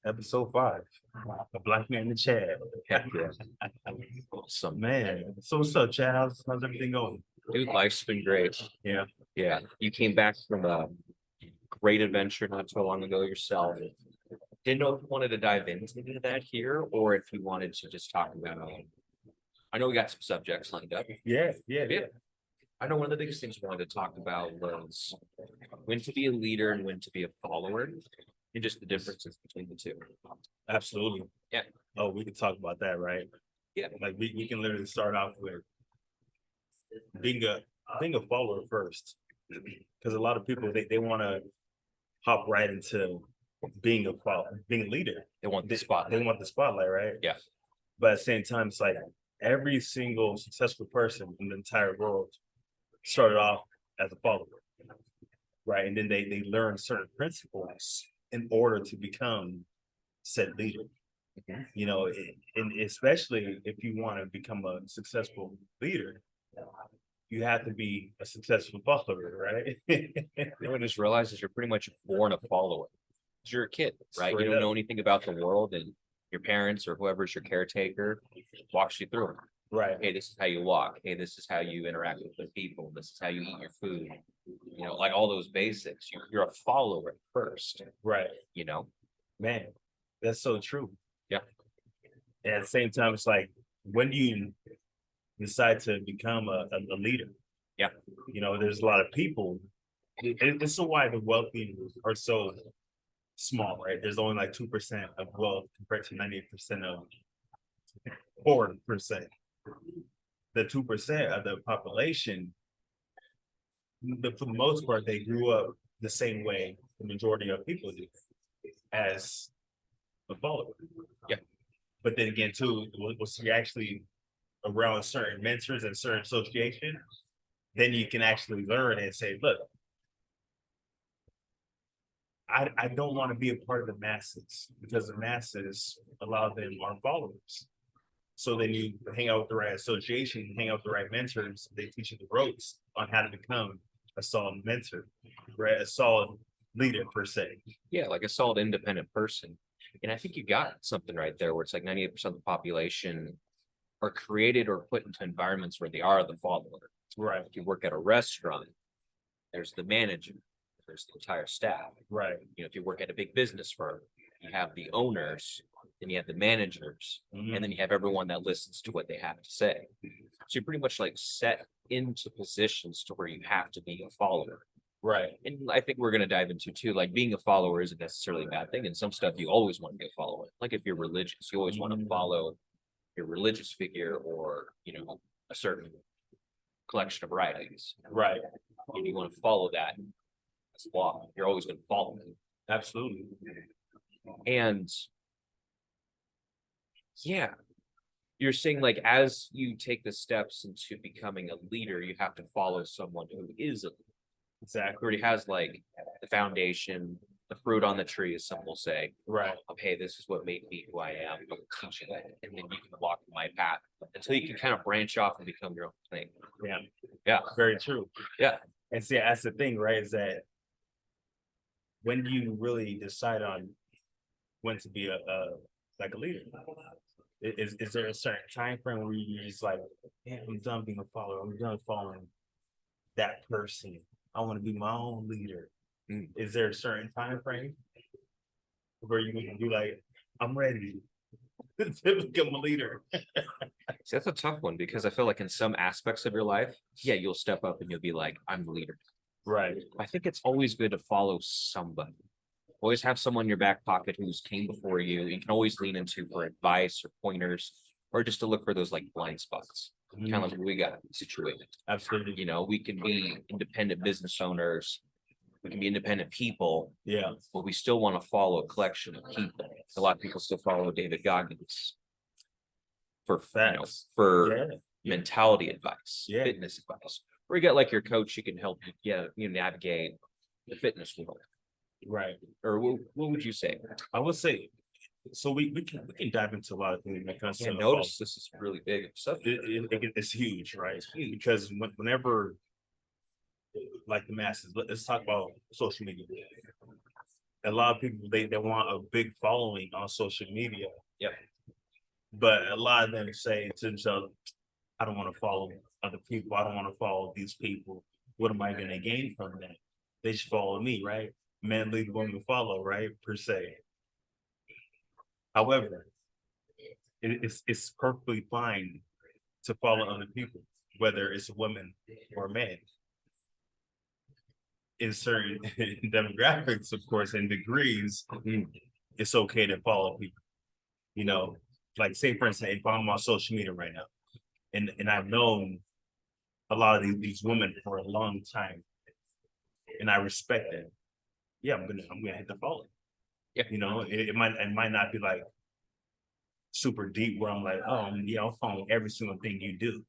Episode 5. A black man in the Chad. Heck yeah. Awesome. Man. So what's up, Chad? How's everything going? Dude, life's been great. Yeah. Yeah. You came back from a great adventure not so long ago yourself. Didn't know if you wanted to dive into that here or if you wanted to just talk about. I know we got some subjects lined up. Yeah. I know one of the biggest things we wanted to talk about was when to be a leader and when to be a follower, and just the differences between the two. Absolutely. Yeah. Oh, we can talk about that, right? Yeah. Like we can literally start off with being a being a follower first. Because a lot of people they want to hop right into being a follower, being a leader. They want the They spotlight. want the spotlight, right? Yeah. But at the same time, it's like every single successful person in the entire world started off as a follower, right? And then they learn certain principles in order to become said leader. Mhm. You know, and especially if you want to become a successful leader, you have to be a successful follower, right? You know, I just realized is you're pretty much born a follower. 'Cause you're a kid, right? You Straight don't know up. anything about the world, and your parents or whoever's your caretaker walks you through it. Right. Hey, this is how you walk. Hey, this is how you interact with other people. This is how you eat your food. You know, like all those basics. You're a follower first. Right. You know. Man, that's so true. Yeah. And at the same time, it's like when do you decide to become a leader? Yeah. You know, there's a lot of people. This is why the wealthy are so small, right? There's only like 2% of wealth compared to 98% of 4%. The 2% of the population, for the most part, they grew up the same way the majority of people do, as a follower. Yeah. But then again, too, once you actually around certain mentors and certain association, then you can actually learn and say, look, I don't want to be a part of the masses because the masses, a lot of them are followers. So then you hang out with the right association, hang out with the right mentors, they teach you the ropes on how to become a solid mentor, right? A solid leader per se. Yeah, like a solid independent person. And I think you got something right there where it's like 98% of the population are created or put into environments where they are the follower. Right, If you work at a restaurant, there's the manager, there's the entire staff. right. You know, if you work at a big business firm, you have the owners, then you have the managers, Mhm. and then you have everyone that listens to what they have to say. So you're pretty much like set into positions to where you have to be a follower. Right. And I think we're going to dive into too, like being a follower isn't necessarily a bad thing. And some stuff you always want to be a follower. Like if you're religious, you always want to follow your religious figure or, you know, a certain collection of writings. Right. And you want to follow that as law. You're always going to follow it. Absolutely. And yeah, you're saying like as you take the steps into becoming a leader, you have to follow someone who is a leader, who Exactly. already has like the foundation, the fruit on the tree, as some will say. Right. Okay, this is what made me who I am. I'm teaching that, and then you can walk my path until you can kind of branch off and become your own thing. Yeah. Yeah, Very true. yeah, And see, that's the thing, right? Is that when do you really decide on when to be a like a leader? Is there a certain time frame where you're just like, yeah, I'm done being a follower. I'm done following that person. I want to be my own leader. Mm. Is there a certain time frame where you can be like, I'm ready to become a leader? See, that's a tough one because I feel like in some aspects of your life, yeah, you'll step up and you'll be like, I'm the leader. Right. I think it's always good to follow somebody. Always have someone in your back pocket who's came before you. You can always lean into for advice or pointers, or just to look for those like blind spots. Kind of like what we got situated. Absolutely. You know, we can be independent business owners, we can be independent people, Yeah. but we still want to follow a collection of people. A lot of people still follow David Goggins for Facts. for Yeah. mentality advice, Yeah. fitness advice. Or you got like your coach, you can help you, navigate the fitness world. Right. Or what would you say? I would say so we can dive into a lot of things when it comes Yeah, to notice this is really big subject. it's huge, right? Because whenever like the masses, let's talk about social media. a lot of people they want a big following on social media. Yep. But a lot of them say to themselves, I don't want to follow other people. I don't want to follow these people. What am I going to gain from that? They should follow me, right? Men lead, women follow, right? Per se. However, it's perfectly fine to follow other people, whether it's a woman or a man. In certain demographics, of course, and degrees, it's okay to follow people. You know, like say for instance, if I'm on social media right now, and I've known a lot of these women for a long time, and I respect them. Yeah, I'm gonna hit the follow. Yeah. You know, it might not be like super deep where I'm like, oh yeah, I'll follow every single thing you do.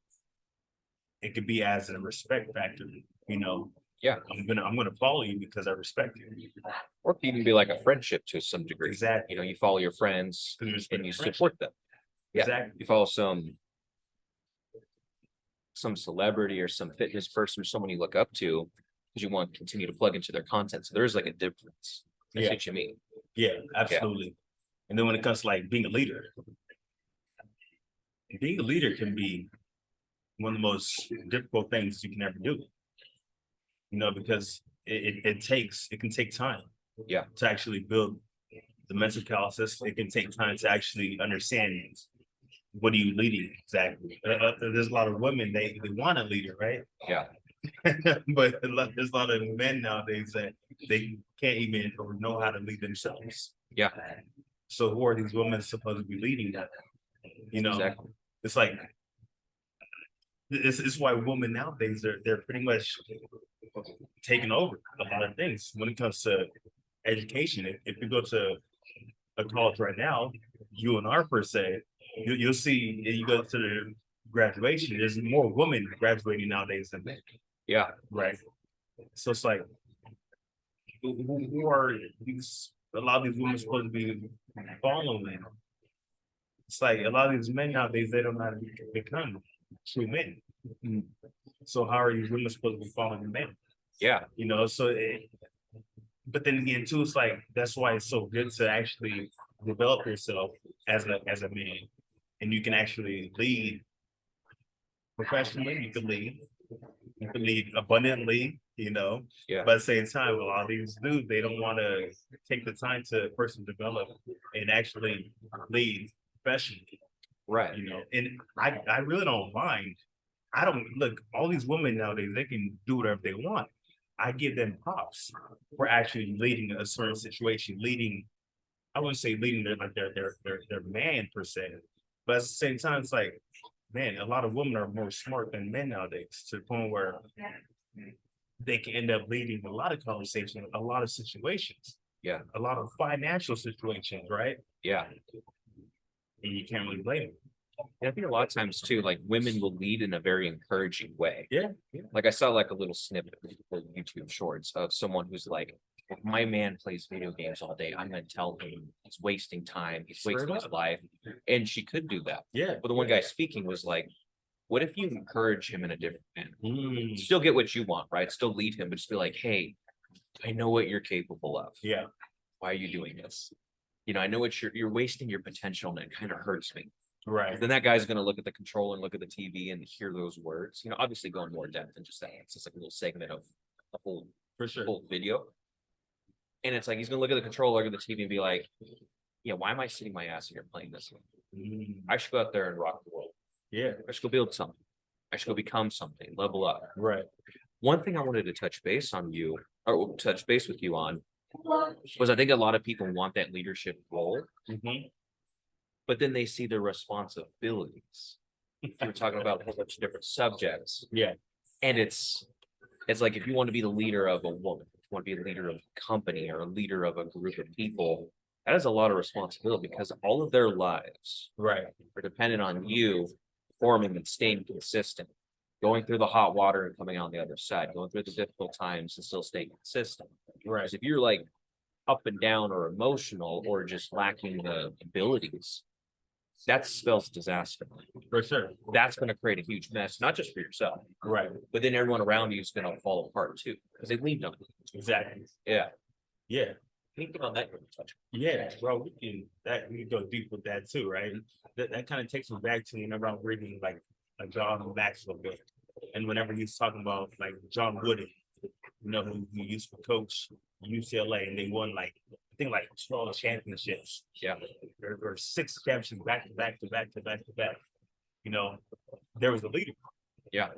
It could be as a respect factor, you know. Yeah. I'm gonna follow you because I respect you. Or it could even be like a friendship to some degree. Exactly. You know, you follow your friends Because you respect and you friendship. support them. Yeah. Exactly. You follow some celebrity or some fitness person or someone you look up to because you want to continue to plug into their content. So there's like a difference. That's Yeah. what you mean. Yeah, absolutely. And then when it comes to like being a leader can be one of the most difficult things you can ever do. You know, because it can take time. Yeah. To actually build the mental calluses. It can take time to actually understand what are you leading exactly. There's a lot of women they want a leader, right? Yeah. But there's a lot of men nowadays that they can't even or know how to lead themselves. Yeah. So who are these women supposed to be leading that? You know, Exactly. it's like this is why women nowadays they're pretty much taking over a lot of things when it comes to education. If you go to a college right now, UNR per se, you'll see you go to the graduation. There's more women graduating nowadays than men. Yeah. Right. So it's like, who are these? A lot of these women supposed to be following. It's like a lot of these men nowadays they don't know how to become true men. So how are these women supposed to be following the men? Yeah. You know, so but then again too, it's like that's why it's so good to actually develop yourself as a man, and you can actually lead professionally. You can lead abundantly, you know. Yeah. But at the same time, a lot of these dudes they don't want to take the time to first develop and actually lead professionally, Right. you know. And I really don't mind. I don't look all these women nowadays. They can do whatever they want. I give them props for actually leading a certain situation, leading. I wouldn't say leading their man per se, but at the same time, it's like, man, a lot of women are more smart than men nowadays to the point where they can end up leading a lot of conversations, a lot of situations. Yeah. A lot of financial situations, right? Yeah. And you can't really blame them. And I think a lot of times too, like women will lead in a very encouraging way. Yeah. Like I saw like a little snippet of YouTube shorts of someone who's like, if my man plays video games all day, I'm gonna tell him he's wasting time, he's Straight wasting his up. life. And she could do that. Yeah. But the one guy speaking was like, what if you encourage him in a different manner? Mm, Still get what you want, right? Still lead him, but just be like, hey, I know what you're capable of. yeah. Why are you doing this? You know, I know what you're wasting your potential and it kind of hurts me. Right. Then that guy's gonna look at the controller and look at the TV and hear those words. You know, obviously going more depth than just that. It's just like a little segment of a For sure. full video. And it's like he's gonna look at the controller, look at the TV, and be like, "Yeah, why am I sitting my ass here playing this? Mm, I should go out there and rock the world. yeah. I should go build something. I should go become something, level up." Right. One thing I wanted to touch base on you, or touch base with you on, was I think a lot of people want that leadership role, Mhm. but then they see their responsibilities. We're talking about a whole bunch of different subjects. Yeah. And it's like if you want to be the leader of a woman, if you want to be a leader of a company or a leader of a group of people, that is a lot of responsibility because all of their lives Right. are dependent on you forming and staying consistent, going through the hot water and coming on the other side, going through the difficult times and still staying consistent. Right. Because if you're like up and down or emotional or just lacking the abilities, that spells disaster. For sure. That's going to create a huge mess, not just for yourself, Right. but then everyone around you is going to fall apart too because they leaned on you. Exactly. Yeah. Yeah. Anything on that you want to touch? Yeah, bro, we can go deep with that too, right? That kind of takes me back to whenever I'm reading like a John Maxwell book, and whenever he's talking about like John Wooden, who used to coach UCLA, and they won like I think like 12 championships, Yeah, or 6 championships back to back to back to back to back. You know, there was a leader. yeah,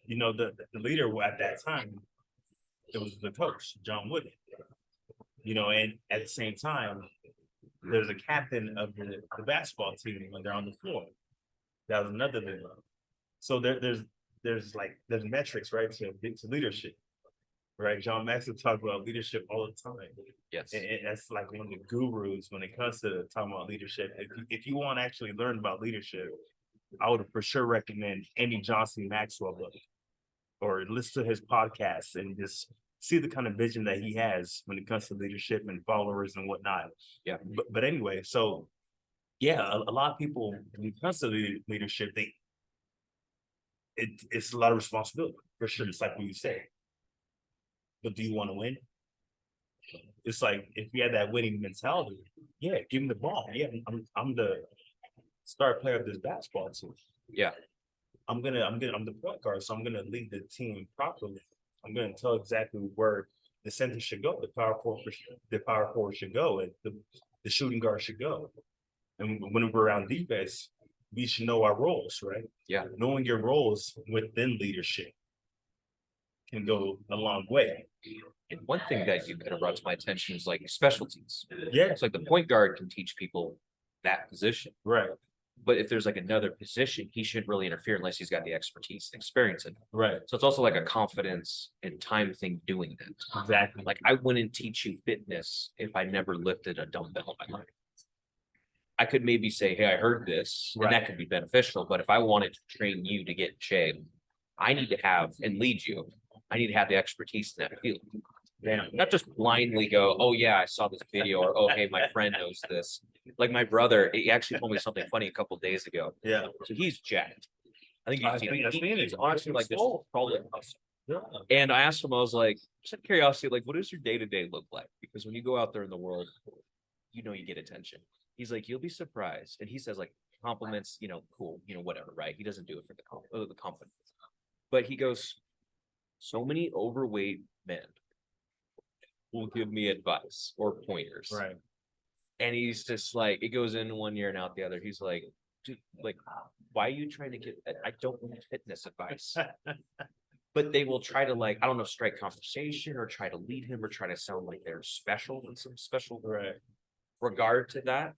The leader at that time, it was the coach, John Wooden. And at the same time, there's a captain of the basketball team when they're on the floor. That was another leader. So there's metrics, right, to leadership, right? John Maxwell talks about leadership all the time. yes, And that's like one of the gurus when it comes to talking about leadership. If you want to actually learn about leadership, I would for sure recommend any Johnson Maxwell book or listen to his podcast and just see the kind of vision that he has when it comes to leadership and followers and whatnot. Yeah. But anyway, so yeah, a lot of people when it comes to leadership, it's a lot of responsibility for sure. It's like what you say. But do you want to win? It's like if you had that winning mentality, yeah, give him the ball. Yeah, I'm the star player of this basketball team. yeah, I'm the point guard, so I'm gonna lead the team properly. I'm gonna tell exactly where the center should go, the power forward should go, and the shooting guard should go. And when we're around defense, we should know our roles, right? yeah. Knowing your roles within leadership can go a long way. And one thing that you kind of brought to my attention is like specialties. Yeah, It's like the point guard can teach people that position. right, But if there's like another position, he shouldn't really interfere unless he's got the expertise and experience in it. right, So it's also like a confidence and time thing doing that. exactly. Like I wouldn't teach you fitness if I never lifted a dumbbell in my life. I could maybe say, hey, I heard this, and Right. that could be beneficial. But if I wanted to train you to get in shape, I need to have and lead you. I need to have the expertise in that field. Damn. Not just blindly go, oh yeah, I saw this video, or oh hey, my friend knows this. Like my brother, he actually told me something funny a couple days ago. Yeah. So he's jacked. I think I've seen he's it. honestly like this Swole. probably muscle. Yeah. And I asked him, I was like, just out of curiosity, like, what does your day-to-day look like? Because when you go out there in the world, you get attention. He's like, you'll be surprised. And he says, like, compliments, cool, whatever, right? He doesn't do it for the company. But he goes, so many overweight men will give me advice or pointers. Right. And he's just like, it goes in one year and out the other. He's like, dude, like, why are you trying to get, I don't want fitness advice. But they will try to like, I don't know, strike conversation or try to lead him or try to sound like they're special in some special Right. regard to that.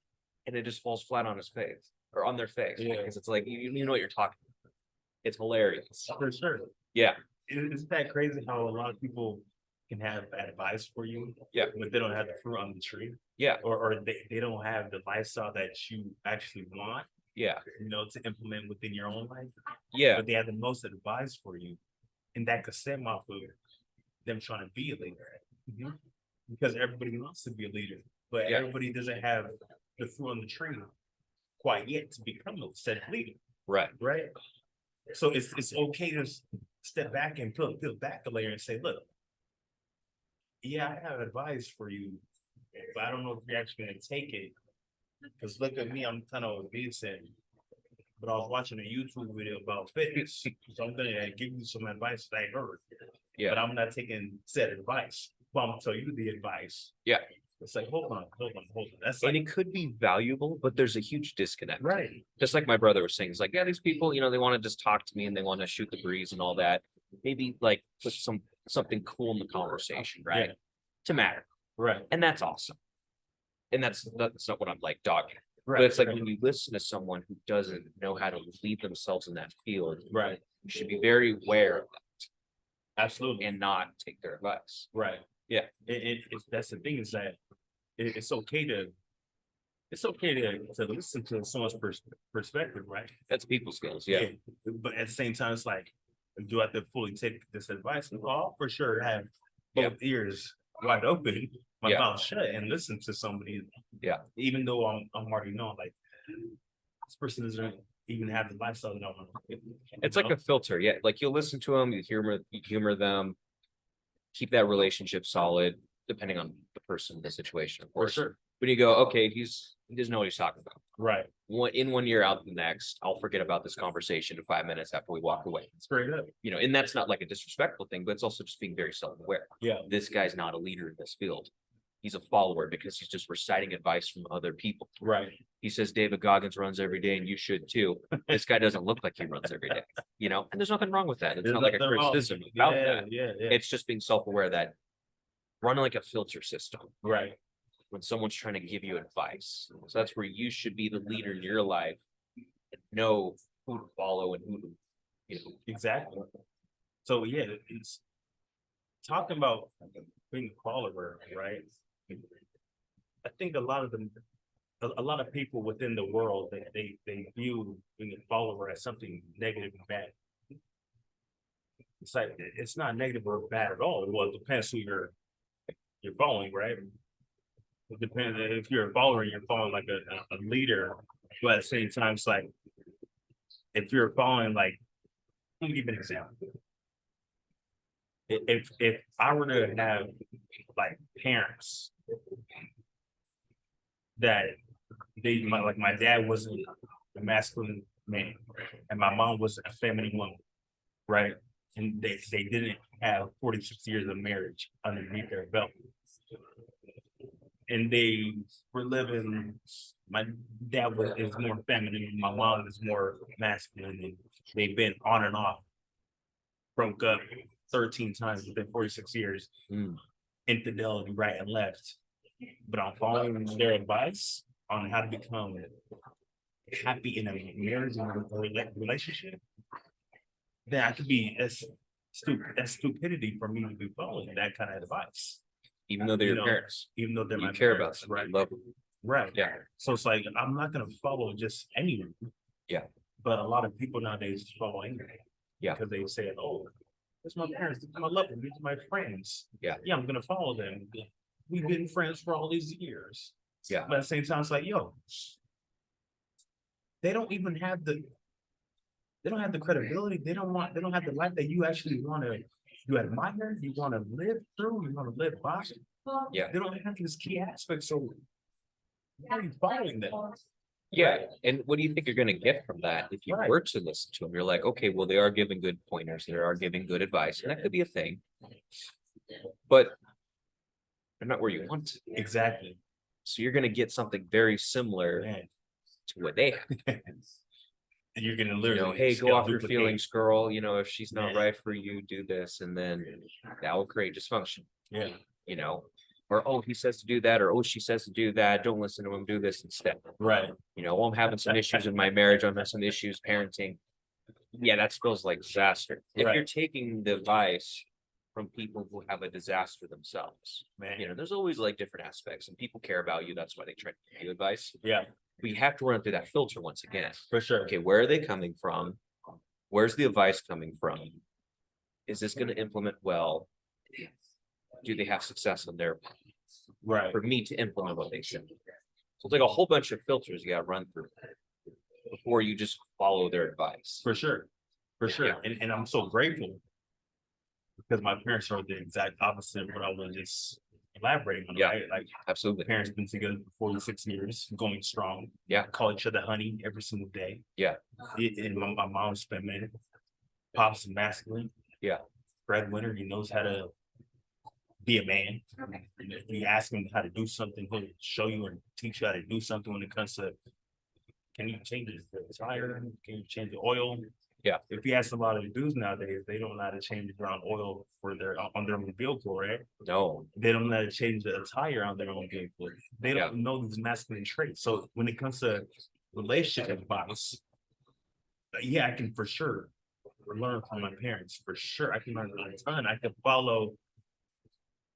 And it just falls flat on his face or on their face. Yeah. Because it's like, you know what you're talking about. It's hilarious. For sure. Yeah. Isn't that crazy how a lot of people can have advice for you? Yeah. But they don't have the fruit on the tree. Yeah. Or they don't have the lifestyle that you actually want, Yeah. to implement within your own life. Yeah. But they have the most advice for you. And that could stem off of them trying to be a leader. Because everybody wants to be a leader, but Yeah. everybody doesn't have the fruit on the tree quite yet to become a said leader, Right. right? So it's okay to step back and peel back a layer and say, look, yeah, I have advice for you, but I don't know if you're actually gonna take it. Because look at me, I'm kind of obedient, but I was watching a YouTube video about fitness, so I'm gonna give you some advice that I heard. Yeah. But I'm not taking said advice. Well, I'm gonna tell you the advice. Yeah. It's like, hold on. That's And like, it could be valuable, but there's a huge disconnect. right. Just like my brother was saying, it's like, yeah, these people, they want to just talk to me and they want to shoot the breeze and all that. Maybe like put something cool in the conversation, right? Yeah. To matter. Right. And that's awesome. And that's not what I'm like dogging. Right. But it's like when you listen to someone who doesn't know how to lead themselves in that field, Right. you should be very aware of that Absolutely. and not take their advice. Right. Yeah. It's that's the thing is that it's okay to listen to someone's perspective, right? That's people skills. Yeah. But at the same time, it's like, do I have to fully take this advice? Well, I'll for sure have Yeah. both ears wide open, my Yeah. mouth shut, and listen to somebody. Yeah. Even though I'm already knowing, like, this person doesn't even have the lifestyle that I want. It's like a filter. Yeah. Like you'll listen to them, you humor them, keep that relationship solid. depending on the person, the situation, of For course. sure. When you go, okay, he doesn't know what he's talking about. Right. In 1 year, out the next, I'll forget about this conversation in 5 minutes after we walk away. Straight up. And that's not like a disrespectful thing, but it's also just being very self-aware. Yeah. This guy's not a leader in this field. He's a follower because he's just reciting advice from other people. Right. He says David Goggins runs every day and you should too. This guy doesn't look like he runs every day, and there's nothing wrong with that. It's not like a Nothing wrong. criticism about Yeah, that. yeah. It's just being self-aware that run like a filter system Right. when someone's trying to give you advice. So that's where you should be the leader in your life and know who to follow and who to, Exactly. So yeah, it's talking about being a follower, right? I think a lot of people within the world they view being a follower as something negative and bad. It's like it's not negative or bad at all. Well, it depends who you're following, right? It depends if you're a follower, you're following like a leader, but at the same time, it's like if you're following like, let me give you an example. If I were to have like parents that my dad wasn't a masculine man and my mom was a feminine woman, right? And they didn't have 46 years of marriage underneath their belt. And they were living, my dad is more feminine, my mom is more masculine, and they've been on and off, broke up 13 times within 46 years, infidelity right and left. But I'm following their advice on how to become happy in a marriage and a relationship, then I could be that's stupidity for me to be following that kind of advice. Even though they're your parents, Even though they're you my care parents, about them, right? you love them. Right. Yeah. So it's like I'm not gonna follow just anyone. Yeah. But a lot of people nowadays follow anyone. Yeah. Because they say, oh, that's my parents, I love them, these are my friends. Yeah. Yeah, I'm gonna follow them. We've been friends for all these years. Yeah. But at the same time, it's like, yo, they don't have the credibility. They don't have the life that you actually you admire, you want to live through, you want to live by. Yeah. They don't have these key aspects. So how are you following them? Yeah. And what do you think you're going to get from that if you Right. were to listen to them? You're like, okay, well, they are giving good pointers. They are giving good advice. And that could be a thing. But they're not where you want to. Exactly. So you're going to get something very similar Man. to what they have. And you're gonna literally, Hey, go off your duplicate. feelings, girl. If she's not Yeah. right for you, do this. And then that will create dysfunction, Yeah. or, oh, he says to do that, or, oh, she says to do that. Don't listen to him, do this instead. Right. Oh, I'm having some issues in my marriage. I'm having some issues parenting. Yeah, that spells like disaster. If Right. you're taking the advice from people who have a disaster themselves, Man. there's always like different aspects and people care about you. That's why they try to give you advice. Yeah, We have to run through that filter once again. for sure. Okay, where are they coming from? Where's the advice coming from? Is this going to implement well? Do they have success on their part Right. for me to implement what they said? So it's like a whole bunch of filters you got to run through before you just follow their advice. For sure. For sure. Yeah. And I'm so grateful because my parents are the exact opposite of what I was just elaborating on. Yeah. Right? Like Absolutely. parents been together for 46 years, going strong. Yeah. Call each other honey every single day. Yeah. And my mom's feminine. Pop's masculine. Yeah. Breadwinner, he knows how to be a man. And if you ask him how to do something, he'll show you and teach you how to do something when it comes to, can you change the tire? Can you change the oil? Yeah. If you ask a lot of the dudes nowadays, they don't know how to change their own oil for their on their own vehicle, right? No. They don't know how to change the tire on their own vehicle. They don't Yeah. know these masculine traits. So when it comes to relationship advice, yeah, I can for sure learn from my parents. For sure, I can learn a ton. I can follow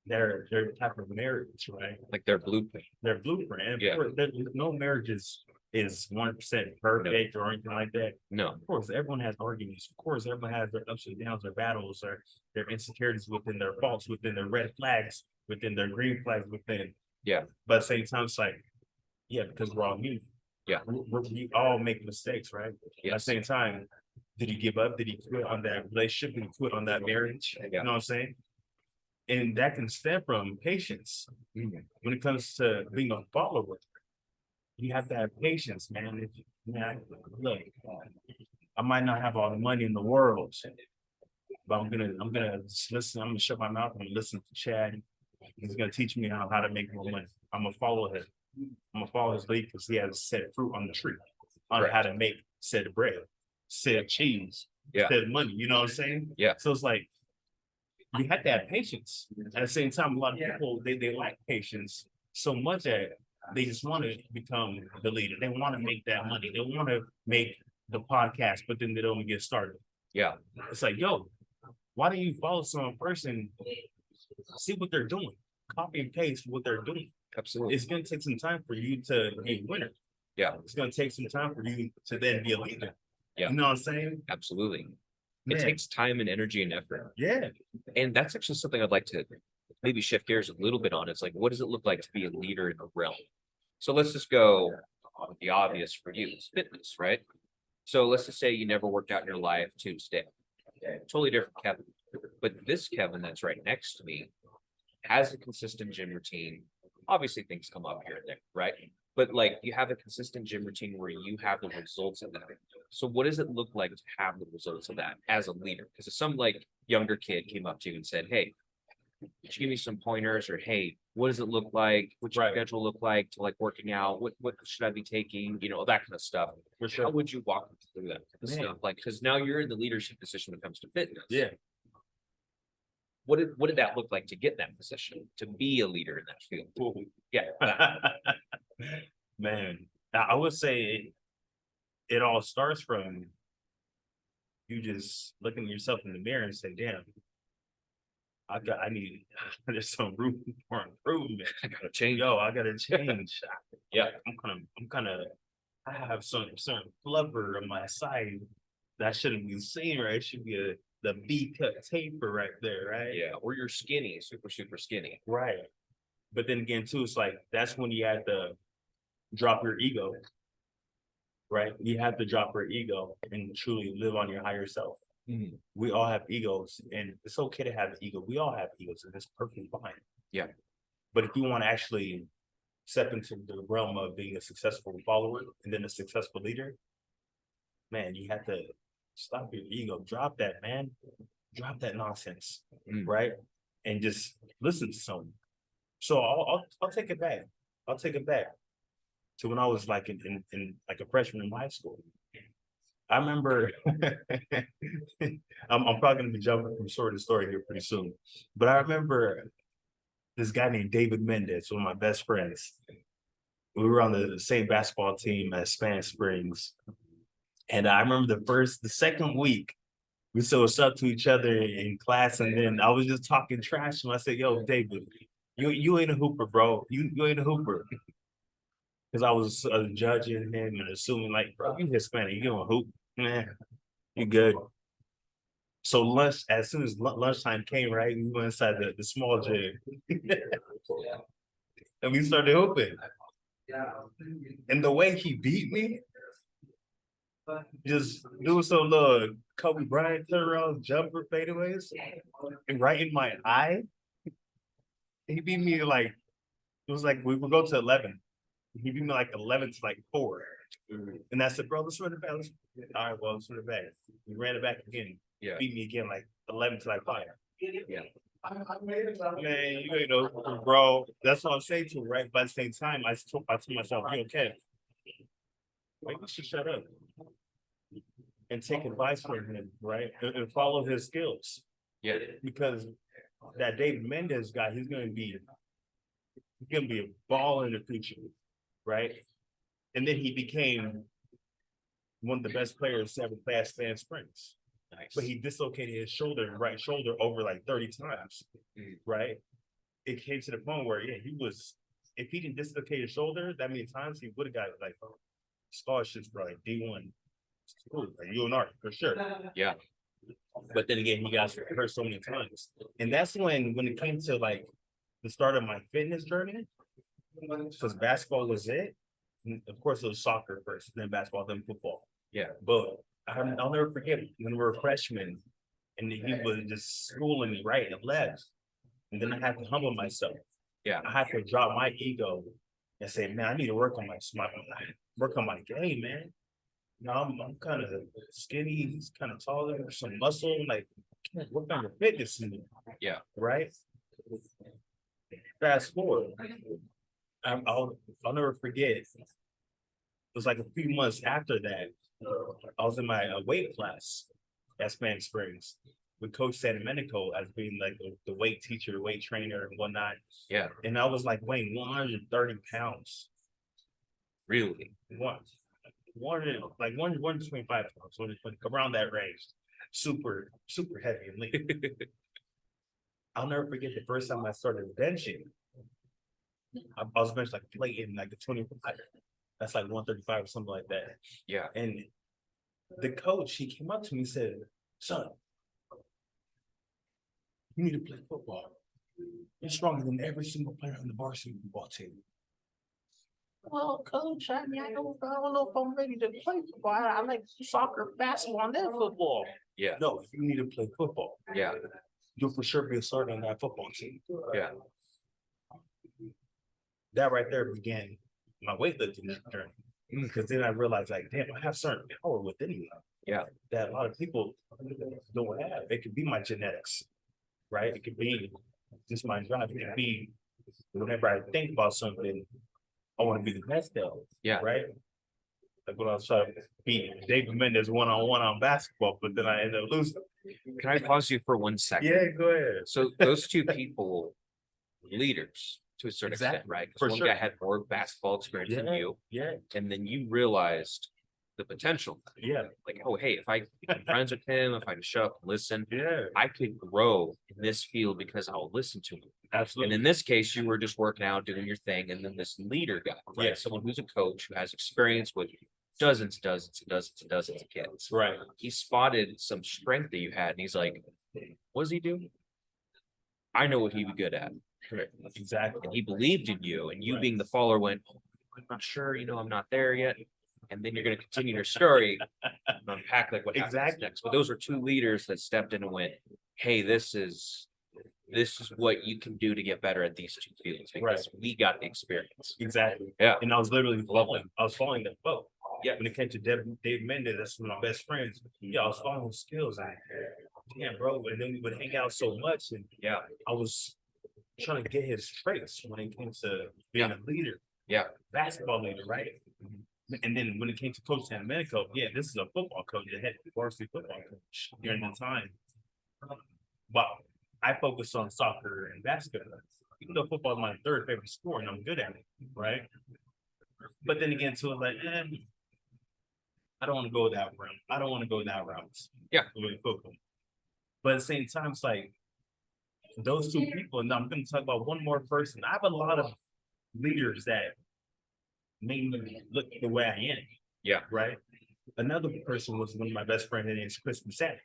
their type of marriage, right? Like their blueprint. Their blueprint. And Yeah. of course, no marriage is 100% perfect or anything like that. No. Of course, everyone has arguments. Of course, everyone has their ups and downs, their battles, their insecurities within their faults, within their red flags, within their green flags, within. Yeah. But at the same time, it's like, yeah, because we're all human. Yeah. We all make mistakes, right? At the Yes. same time, did he give up? Did he quit on that relationship? Did he quit on that marriage? Yeah. You know what I'm saying? And that can stem from patience. When it comes to being a follower, you have to have patience, man. Man, look, I might not have all the money in the world, but I'm gonna just listen. I'm gonna shut my mouth and listen to Chad. He's gonna teach me how to make more money. I'm gonna follow him. I'm gonna follow his lead because he has said fruit on the tree on Right. how to make said bread, said cheese, Yeah. said money. You know what I'm saying? Yeah. So it's like you have to have patience. At the same time, a lot of people they lack patience so much that they just want to become the leader. They want to make that money. They want to make the podcast, but then they don't get started. Yeah. It's like, yo, why don't you follow some person, see what they're doing, copy and paste what they're doing. Absolutely. It's gonna take some time for you to be a winner. Yeah. It's gonna take some time for you to then be a leader. Yeah. You know what I'm saying? Absolutely. Man, It takes time and energy and effort. yeah. And that's actually something I'd like to maybe shift gears a little bit on. It's like, what does it look like to be a leader in a realm? So let's just go with the obvious for you, it's fitness, right? So let's just say you never worked out in your life to today. Totally different Kevin. But this Kevin that's right next to me has a consistent gym routine. Obviously, things come up here and there, right? But like you have a consistent gym routine where you have the results of that. So what does it look like to have the results of that as a leader? Because if some like younger kid came up to you and said, "Hey, could you give me some pointers?" Or, "Hey, what does it look like? What's your Right. schedule look like to like working out? What should I be taking? You know, that kind of stuff." For How sure. would you walk them through that kind of Man. stuff? Like, because now you're in the leadership position when it comes to fitness. Yeah. What did that look like to get that position, to be a leader in that field? Yeah. that- Man, I would say it all starts from you just looking at yourself in the mirror and say, damn, I need, there's some room for improvement. I gotta change. Yo, I gotta change. Yeah. I'm kind of, I have some flubber on my side that shouldn't be seen, right? It should be the B cut taper right there, right? Yeah. Or you're skinny, super, super skinny. Right. But then again, too, it's like that's when you have to drop your ego, right? You have to drop your ego and truly live on your higher self. We all have egos, and it's okay to have ego. We all have egos, and it's perfectly fine. Yeah. But if you want to actually step into the realm of being a successful follower and then a successful leader, man, you have to stop your ego, drop that, man, drop that nonsense, right? And just listen to someone. So I'll take it back. I'll take it back to when I was like in like a freshman in high school. I remember I'm probably gonna be jumping from story to story here pretty soon. But I remember this guy named David Mendez, one of my best friends. We were on the same basketball team at Spanish Springs. And I remember the second week, we said what's up to each other in class, and then I was just talking trash to him. I said, "Yo, David, you ain't a hooper, bro. You ain't a hooper." Because I was judging him and assuming like, bro, you Hispanic, you don't hoop, man, you good. So lunch, as soon as lunchtime came, right, we went inside the small gym, and we started hooping. And the way he beat me, just doing some little Kobe Bryant turnaround jumper fadeaways, and right in my eye, he beat me like it was like we would go to 11. He beat me like 11 to like 4. And I said, bro, let's run it back. All right, well, let's run it back. We ran it back again. Yeah. Beat me again like 11 to like 5. Yeah. Man, you ain't know, bro. That's what I'm saying to him, right? But at the same time, I told myself, you okay? Like, you should shut up and take advice from him, right? And follow his skills. Yeah. Because that David Mendez guy, he's gonna be a ball in the future, right? And then he became one of the best players to ever play at Spanish Springs. Nice. But he dislocated his right shoulder over like 30 times, right? It came to the point where, yeah, if he didn't dislocate his shoulder that many times, he would have got like scholarships for like D1. Cool, like UNR for sure. Yeah. But then again, he got hurt so many times. And that's when it came to like the start of my fitness journey, because basketball was it. And of course, it was soccer first, then basketball, then football. Yeah. But I'll never forget when we were freshmen and he was just schooling me right and left. And then I had to humble myself. Yeah. I had to drop my ego and say, man, I need to work on my game, man. You know, I'm kind of skinny, he's kind of taller, some muscle, like work on your fitness in me. Yeah. Right. Fast forward. I'll never forget. It was like a few months after that. I was in my weight class at Spanish Springs with Coach Sandomenico as being like the weight teacher, weight trainer, and whatnot. Yeah. And I was like weighing 130 pounds. Really? Like 125 pounds, around that range. Super, super heavy and lean. I'll never forget the first time I started benching. I was benching like plate in like the 25. That's like 135 or something like that. Yeah. And the coach, he came up to me and said, son, you need to play football. You're stronger than every single player on the varsity football team. Well, coach, I don't know if I'm ready to play football. I like soccer, basketball, and then football. Yeah. No, you need to play football. Yeah. You'll for sure be a starter on that football team. Yeah. That right there began my weightlifting journey. Because then I realized, like, damn, I have certain power within me. Yeah. That a lot of people don't have. It could be my genetics, right? It could be just my drive. It could be whenever I think about something, I want to be the best at. Yeah. Right. Like when I was trying to beat David Mendes one-on-one on basketball, but then I ended up losing. Can I pause you for 1 second? Yeah, go ahead. So those two people, leaders to a certain extent, Exactly. right? For Because one sure. guy had more basketball experience than you, Yeah, and then you realized the potential. yeah, Like, oh, hey, if I become friends with him, if I just shut up and listen, yeah. I could grow in this field because I'll listen to him. And Absolutely. in this case, you were just working out, doing your thing, and then this leader guy, right? Yeah. Someone who's a coach who has experience with dozens of kids. Right. He spotted some strength that you had, and he's like, "What does he do? I know what he'd be good at." Correct. Exactly. And he believed in you, and you Right. being the follower went, "Oh, I'm not sure, I'm not there yet." And then you're going to continue your story and unpack like what happens Exactly. next. But those were two leaders that stepped in and went, "Hey, this is what you can do to get better at these two fields because we got the experience." Exactly. Yeah. And I was literally Lovely. I was following the boat. Yeah. When it came to Dave Mendes, that's one of my best friends. Yeah, I was following his skills. And damn, bro. And then we would hang out so much, and Yeah. I was trying to get his traits when it came to being a leader. Yeah. Basketball leader, right? And then when it came to Coach Sandomenico, yeah, this is a football coach, the head varsity football coach during the time. But I focused on soccer and basketball, even though football is my third favorite sport and I'm good at it, right? But then again, too, like, I don't want to go that route. I don't want to go that route. Yeah. With football. But at the same time, it's like those two people, and I'm going to talk about one more person. I have a lot of leaders that made me look the way I am. Yeah. Right. Another person was one of my best friends, and it's Chris Musanik.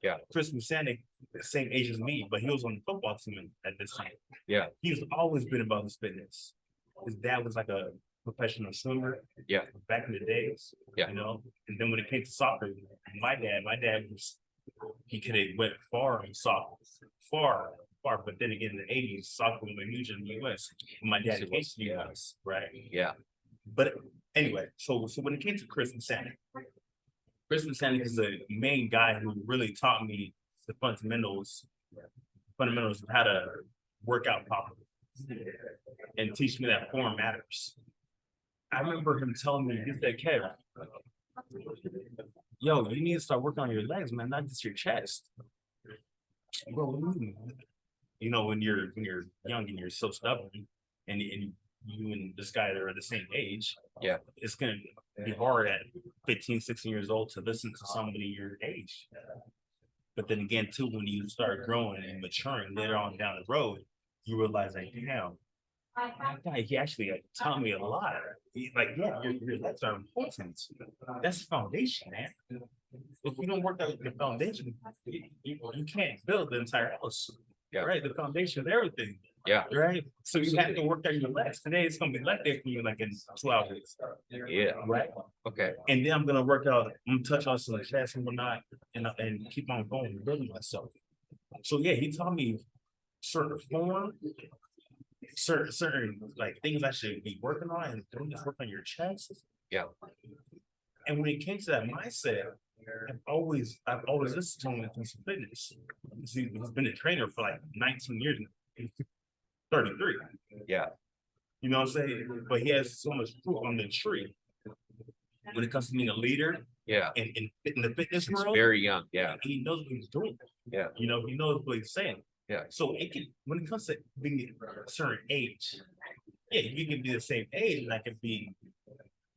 Yeah. Chris Musanik, the same age as me, but he was on the football team at this time. Yeah. He's always been about his fitness. His dad was like a professional swimmer. Yeah. Back in the days. Yeah. And then when it came to soccer, my dad he could have went far in soccer. Far. But then again, in the 80s, soccer was huge in the US. My dad came to the US, right? Yeah. But anyway, so when it came to Chris Musanik is the main guy who really taught me the fundamentals of how to work out properly and teach me that form matters. I remember him telling me, he said, "Kev, yo, you need to start working on your legs, man, not just your chest." Bro, what do you mean? When you're young and you're so stubborn, and you and this guy that are the same age, Yeah. it's gonna be hard at 15, 16 years old to listen to somebody your age. But then again, too, when you start growing and maturing later on down the road, you realize, like, damn, that guy, he actually taught me a lot. Your legs are important. That's the foundation, man. If you don't work out the foundation, you can't build the entire house. Yeah. Right? The foundation of everything. Yeah. Right? So you have to work out your legs. Today it's gonna be like that for you, like in 2 hours. Yeah. Right? Okay. And then I'm gonna work out, I'm gonna touch on some chest and whatnot, and keep on going and building myself. So yeah, he taught me certain form, certain like things I should be working on and doing this work on your chest. Yeah. And when it came to that mindset, I've always listened to him when it comes to fitness. See, he's been a trainer for like 19 years now. He's 33. Yeah. You know what I'm saying? But he has so much fruit on the tree. When it comes to being a leader Yeah. in the fitness It's world, very young. Yeah. he knows what he's doing. Yeah. You know, he knows what he's saying. Yeah. So it can, when it comes to being a certain age, yeah, you can be the same age, and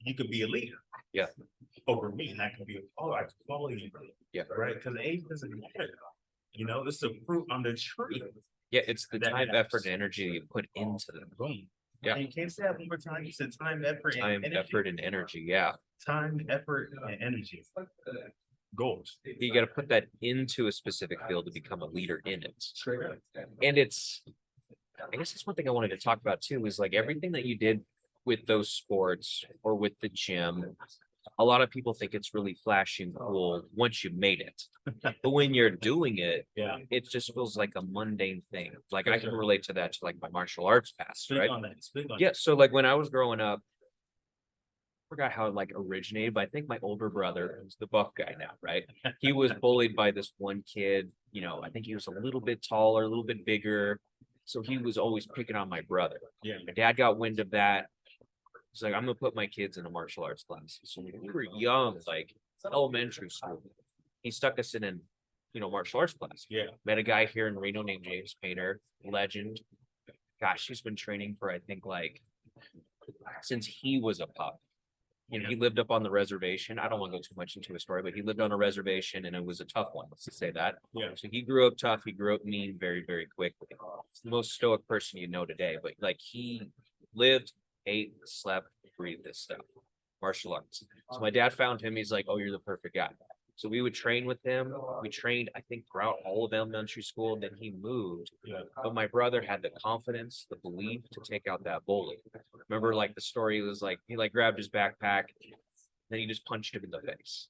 you could be a leader. Yeah. Over me, and I can be a follower. I can follow you. Yeah. Right. Because age doesn't matter. You know, it's the fruit on the tree. Yeah. It's the That time, matters. effort, and energy you put into them. Boom. Yeah. And you can't say that one more time. You said time, effort, Time, and energy. effort, and energy. Yeah. Time, effort, and energy. Gold. You got to put that into a specific field to become a leader in it. Straight up. And I guess that's one thing I wanted to talk about too, is like everything that you did with those sports or with the gym. A lot of people think it's really flashy and cool once you made it. But when you're doing it, Yeah. it just feels like a mundane thing. Like For I can sure. relate to that to like my martial arts past, Speak right? on that. Speak on Yeah. So like when I was growing up, forgot how it like originated, but I think my older brother, who's the buff guy now, right? He was bullied by this one kid. You know, I think he was a little bit taller, a little bit bigger. So he was always picking on my brother. Yeah. My dad got wind of that. He's like, I'm gonna put my kids in a martial arts class. So when we were young, like elementary school, he stuck us in an, martial arts class. Yeah. Met a guy here in Reno named James Painter, legend. Gosh, he's been training for I think like since he was a pup. He lived up on the reservation. I don't want to go too much into his story, but he lived on a reservation and it was a tough one. Let's just say that. Yeah. So he grew up tough. He grew up mean very, very quickly. The most stoic person you know today, but like he lived, ate, slept, breathed this stuff, martial arts. So my dad found him. He's like, "Oh, you're the perfect guy." So we would train with him. We trained, I think, throughout all of elementary school. Then he moved. Yeah. But my brother had the confidence, the belief to take out that bully. Remember, like the story was like he like grabbed his backpack, then he just punched him in the face.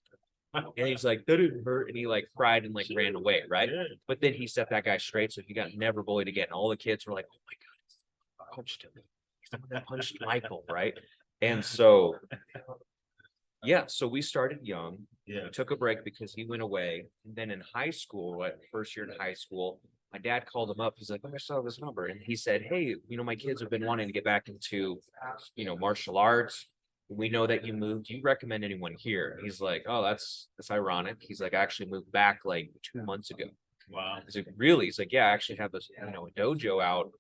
And he's like, that didn't hurt. And he like cried and like ran away, right? Yeah. But then he set that guy straight. So he got never bullied again. And all the kids were like, oh my God, I punched him. He's the one that punched Michael, right? And so, yeah, so we started young. Yeah. We took a break because he went away. And then in high school, first year in high school, my dad called him up. He's like, "Oh, I saw this number." And he said, "Hey, my kids have been wanting to get back into, martial arts. We know that you moved. Do you recommend anyone here?" He's like, "Oh, that's ironic." He's like, "I actually moved back like 2 months ago." Wow. He's like, "Really?" He's like, "Yeah, I actually have this, a dojo out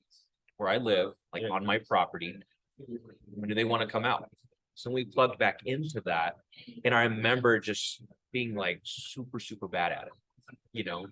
where I live, like Yeah. on my property. When do they want to come out?" So we plugged back into that. And I remember just being like super, super bad at it.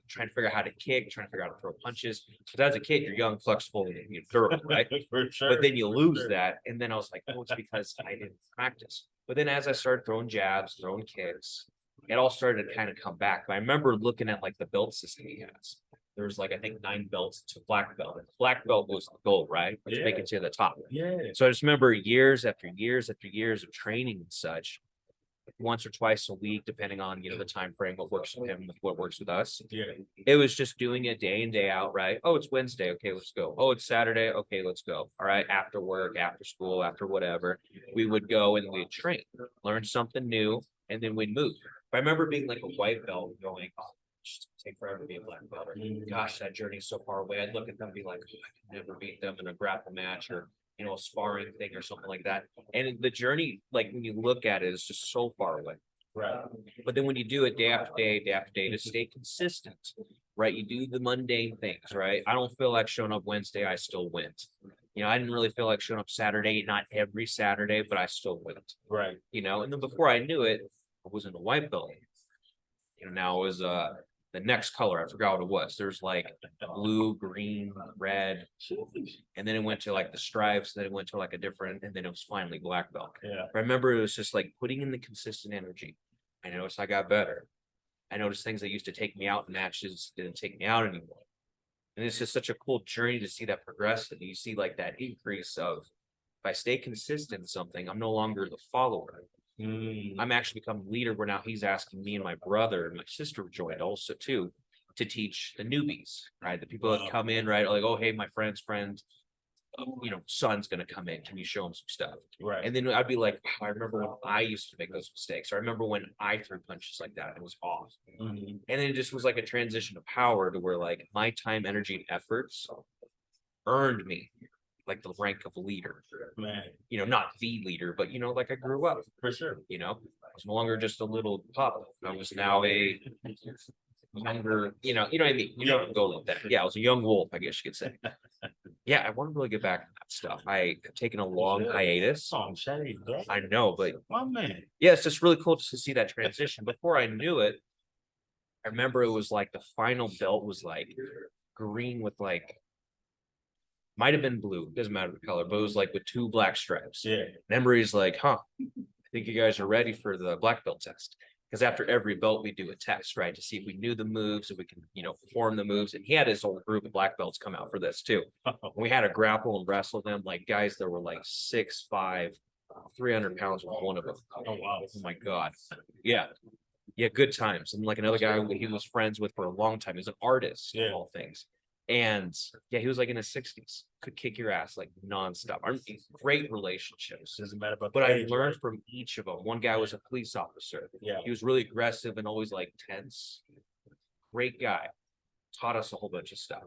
Trying to figure out how to kick, trying to figure out how to throw punches. Because as a kid, you're young, flexible, and you're durable, right? For sure. But then you lose sure. that. And then I was like, oh, it's because I didn't practice. But then as I started throwing jabs, throwing kicks, it all started to kind of come back. But I remember looking at like the belt system he has. There was like, I think 9 belts to black belt. And black belt was the goal, right? Let's make Yeah. it to the top. Yeah. So I just remember years after years after years of training and such, once or twice a week, depending on, the time frame, what works with him, what works with us. Yeah. It was just doing it day in, day out, right? Oh, it's Wednesday. Okay, let's go. Oh, it's Saturday. Okay, let's go. All right. After work, after school, after whatever, we would go and we'd train, learn something new, and then we'd move. I remember being like a white belt going, oh, it's just gonna take forever to be a black belt. Or, gosh, that journey's so far away. I'd look at them and be like, oh, I can never beat them in a grapple match or, a sparring thing or something like that. And the journey, like when you look at it, is just so far away. Right. But then when you do it day after day to stay consistent, right? You do the mundane things, right? I don't feel like showing up Wednesday, I still went. I didn't really feel like showing up Saturday, not every Saturday, but I still went. Right. And then before I knew it, I was in a white belt. Now it was the next color, I forgot what it was. There's like blue, green, red, and then it went to like the stripes, then it went to like a different, and then it was finally black belt. Yeah. I remember it was just like putting in the consistent energy. I noticed I got better. I noticed things that used to take me out in matches didn't take me out anymore. And it's just such a cool journey to see that progress. And you see like that increase of if I stay consistent in something, I'm no longer the follower. I'm actually becoming leader where now he's asking me and my brother and my sister joined also too. to teach the newbies, right? The people that come in, right? Like, oh, hey, my friend's friend, son's gonna come in. Can you show him some stuff? Right. And then I'd be like, "Oh, I remember when I used to make those mistakes. I remember when I threw punches like that. It was off." Mhm. And then it just was like a transition of power to where like my time, energy, and efforts earned me like the rank of leader. Man, Not the leader, but like I grew up. for sure. I was no longer just a little pup. I was now a younger, what I mean? You don't go like that. Yeah, I was a young wolf, I guess you could say. Yeah, I want to really get back to that stuff. I have taken a long hiatus. Oh, Shady Dad. I know, but My man. yeah, it's just really cool just to see that transition. Before I knew it, I remember it was like the final belt was like green with like, might have been blue, doesn't matter the color, but it was like with 2 black stripes. Yeah. Remember, he's like, I think you guys are ready for the black belt test. Because after every belt, we do a test, right? To see if we knew the moves, if we can, perform the moves. And he had his whole group of black belts come out for this too. We had to grapple and wrestle them like guys that were like 6'5", 300 pounds with one of them. Oh, wow. Oh my God. Yeah. Yeah, good times. And like another guy who he was friends with for a long time. He was an artist, Yeah. of all things. And yeah, he was like in his 60s, could kick your ass like nonstop. Great relationships. Doesn't matter about But the I age, learned right? from each of them. One guy was a police officer. Yeah. He was really aggressive and always like tense. Great guy. Taught us a whole bunch of stuff.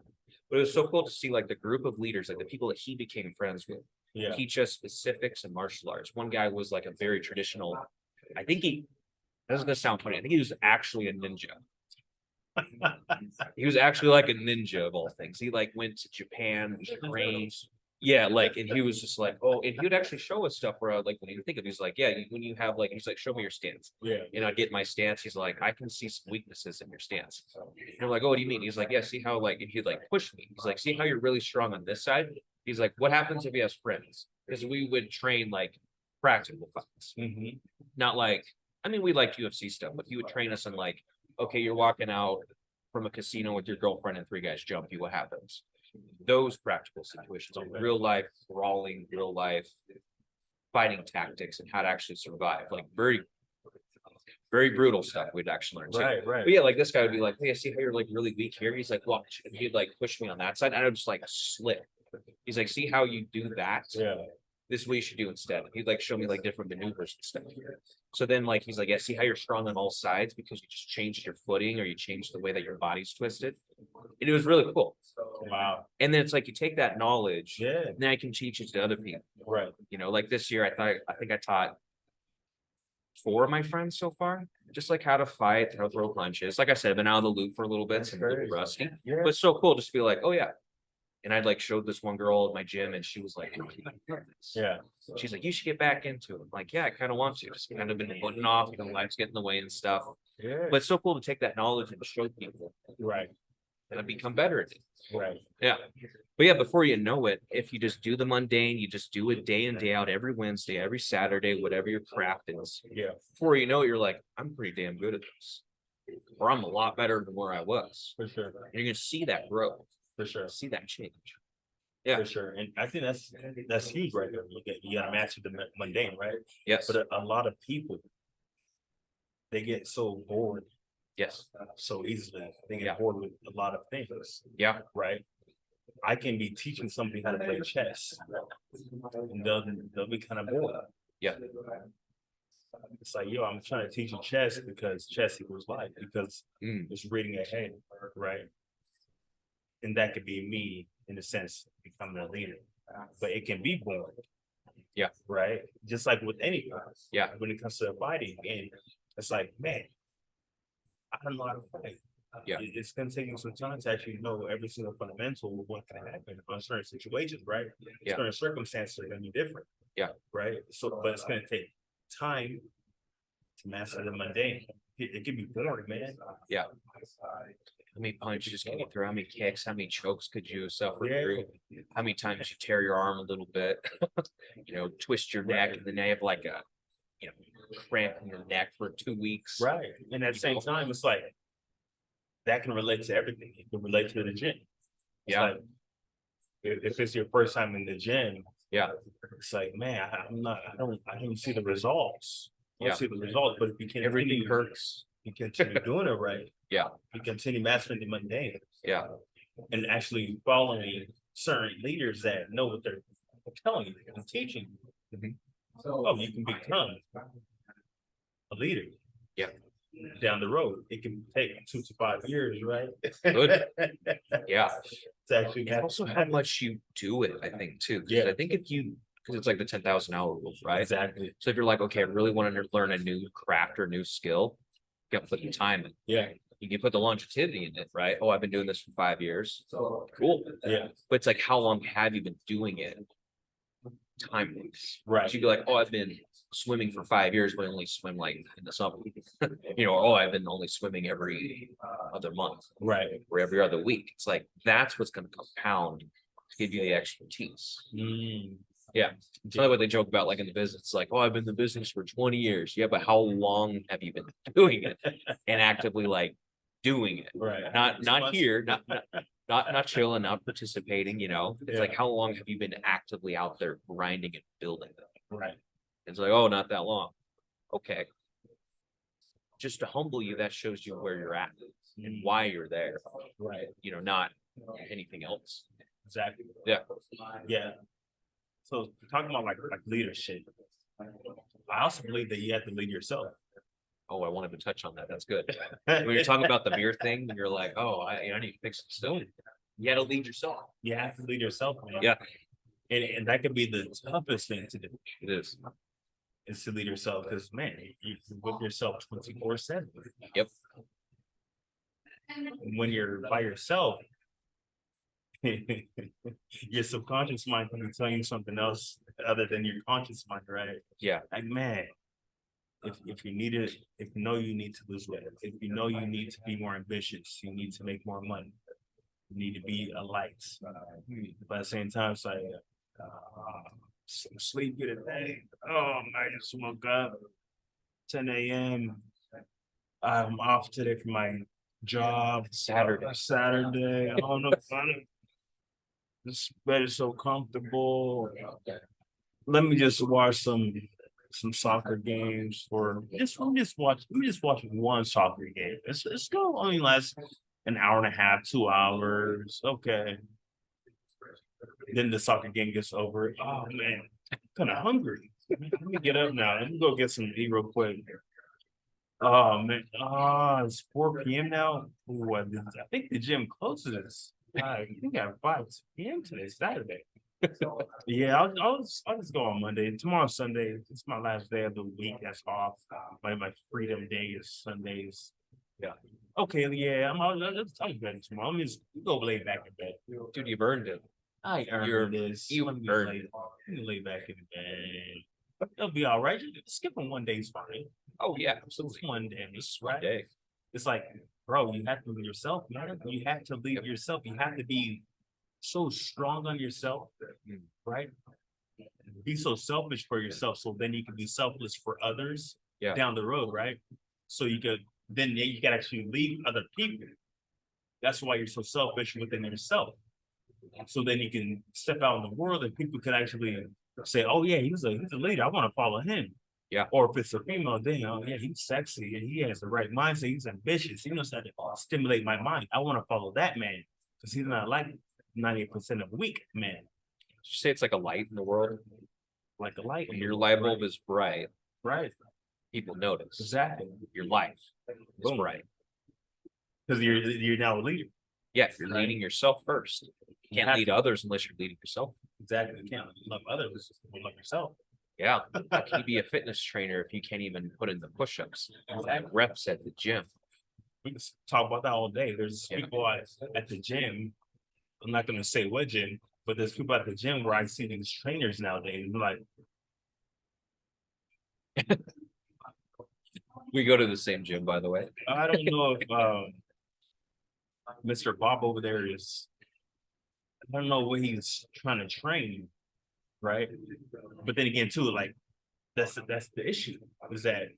But it was so cool to see like the group of leaders, like the people that he became friends with, Yeah. teach us specifics in martial arts. One guy was like a very traditional, I think he, this is gonna sound funny. I think he was actually a ninja. He was actually like a ninja of all things. He like went to Japan, trained. Yeah, like, and he was just like, oh, and he would actually show us stuff where like when you think of, he's like, yeah, when you have like, he's like, show me your stance. Yeah. And I'd get my stance. He's like, I can see some weaknesses in your stance. And I'm like, oh, what do you mean? He's like, yeah, see how like, and he'd like push me. He's like, see how you're really strong on this side? He's like, what happens if he has friends? Because we would train like practical fights, Mhm. not like, I mean, we liked UFC stuff, but he would train us in like, okay, you're walking out from a casino with your girlfriend and 3 guys jump you. What happens? Those practical situations on real life brawling, real life fighting tactics and how to actually survive. Like very, very brutal stuff we'd actually learn too. Right. Right. But yeah, like this guy would be like, hey, I see how you're like really weak here. He's like, watch. And he'd like push me on that side. And I would just like slip. He's like, see how you do that? Yeah. This is what you should do instead. He'd like show me like different maneuvers and stuff. So then like he's like, yeah, see how you're strong on all sides because you just changed your footing or you changed the way that your body's twisted. And it was really cool. Wow. And then it's like you take that knowledge, Yeah. and then I can teach it to other people. Right. Like this year, I think I taught 4 of my friends so far, just like how to fight, how to throw punches. Like I said, I've been out of the loop for a little bit, That's so I'm a little crazy. rusty. Yeah. But it's so cool just to be like, oh yeah. And I'd like showed this one girl at my gym, and she was like, "Oh, you like this?" Yeah. She's like, you should get back into it. I'm like, yeah, I kind of want to. Just kind of been putting off, life's getting in the way and stuff. Yeah. But it's so cool to take that knowledge and show people Right. and I become better at it. Right. Yeah. But yeah, before you know it, if you just do the mundane, you just do it day in, day out, every Wednesday, every Saturday, whatever your craft is. Yeah. Before you know it, you're like, I'm pretty damn good at this. Or I'm a lot better than where I was. For sure. And you're gonna see that growth, For sure. see that change. Yeah. For sure. And I think that's huge right there. You gotta master the mundane, right? Yes. But a lot of people, they get so bored Yes. so easily. They get Yeah. bored with a lot of things, Yeah. right? I can be teaching somebody how to play chess, and they'll be kind of bored. Yeah. It's like, yo, I'm trying to teach you chess because chess equals life, because Mm. it's reading ahead, right? And that could be me in a sense becoming a leader, but it can be boring. Yeah. Right. Just like with anything. Yeah. When it comes to a fighting game, it's like, man, I don't know how to fight. Yeah. It's gonna take you some time to actually know every single fundamental of what can happen on certain situations, right? Yeah. Certain circumstances are gonna be different. Yeah. Right. So, but it's gonna take time to master the mundane. It can be boring, man. Yeah. How many punches can you throw? How many kicks? How many chokes could you suffer Yeah. through? How many times you tear your arm a little bit? Twist your neck, and then you have like a cramp in your neck for 2 weeks. Right. And at the same time, it's like that can relate to everything. It can relate to the gym. It's Yeah. like, if it's your first time in the gym, Yeah. it's like, man, I don't see the results. I don't Yeah. see the results, but if you can Everything hurts. you continue doing it right. Yeah. You continue mastering the mundane Yeah. and actually following certain leaders that know what they're telling you and teaching you. Mhm. Oh, you can become a leader. Yeah. Down the road, it can take 2 to 5 years, right? Good. Yeah. It's actually And also how much you do it, I think, too. 'Cause Yeah. I think if you, because it's like the 10,000 hour rule, right? exactly. So if you're like, okay, I really want to learn a new craft or new skill, you got to put the time in. Yeah, You can put the longevity in it, right? Oh, I've been doing this for 5 years. Cool. yeah, But it's like, how long have you been doing it? Time wise. right. You'd be like, oh, I've been swimming for 5 years, but I only swim like in the summer. Or oh, I've been only swimming every other month Right. or every other week. It's like that's what's going to compound to give you the expertise. Mm, Yeah. It's not what they joke about like in the business. It's like, oh, I've been in the business for 20 years. Yeah, but how long have you been doing it and actively like doing it? right. Not here, not chilling, not participating, It's like Yeah. how long have you been actively out there grinding and building it? Right. It's like, oh, not that long. Okay. Just to humble you, that shows you where you're at and why you're there. Right. Not anything else. Exactly. Yeah. Yeah. So talking about like leadership, I also believe that you have to lead yourself. Oh, I wanted to touch on that. That's good. When you're talking about the mirror thing, you're like, oh, I need to fix it soon. You got to lead yourself. You have to lead yourself, man. Yeah. And that could be the toughest thing to do It is. is to lead yourself because man, you with yourself 24/7. Yep. When you're by yourself, your subconscious mind can be telling you something else other than your conscious mind, right? Yeah. Like man, if you need it, if you know you need to lose weight, if you know you need to be more ambitious, you need to make more money, you need to be a light. But at the same time, it's like some sleep get a day. Oh man, I just woke up 10 a.m. I'm off today for my job. Saturday. I don't know if this bed is so comfortable. Let me just watch some soccer games for let me just watch one soccer game. It's gonna only last an hour and a half, 2 hours. Okay. Then the soccer game gets over. Oh man, I'm kind of hungry. Let me get up now. Let me go get some eat real quick. Oh man, it's 4 p.m. now. Ooh, I think the gym closes. I think at 5 p.m. today, Saturday. Yeah, I'll just go on Monday. Tomorrow's Sunday. It's my last day of the week. That's off. My freedom day is Sundays. Yeah. Okay. Yeah. I'll bed tomorrow. Let me just go lay back in bed. Dude, you've earned it. I You're- earned this. you Let me earned lay, let me lay back in bed. It'll be all right. Skipping one day is fine. Oh, yeah, It's absolutely. one day. It's one right? day. It's like, bro, you have to lead yourself, man. You have to lead yourself. You have to be so strong on yourself, right? Be so selfish for yourself, so then you can be selfless for others Yeah. down the road, right? So you could then you can actually lead other people. That's why you're so selfish within yourself. So then you can step out in the world and people can actually say, "Oh yeah, he's a leader. I want to follow him." Yeah. Or if it's a female, then oh yeah, he's sexy and he has the right mindset. He's ambitious. He knows how to stimulate my mind. I want to follow that man because he's not like 90% of weak men, Did you say it's like a light in the world? like a light. When your light bulb is bright, Right. people notice. Exactly. Your life is Boom. bright. Because you're now a leader. Yeah, you're Right. leading yourself first. You can't have lead others unless you're leading yourself. Exactly. You can't love others. You love yourself. Yeah. How can you be a fitness trainer if you can't even put in the push-ups and reps at the gym? We can talk about that all day. There's Yeah. people at the gym. I'm not gonna say what gym, but there's people at the gym where I see these trainers nowadays. I'm like, We go to the same gym, by the way. I don't know if Mr. Bob over there is. I don't know what he's trying to train, right? But then again, too, like that's the issue is that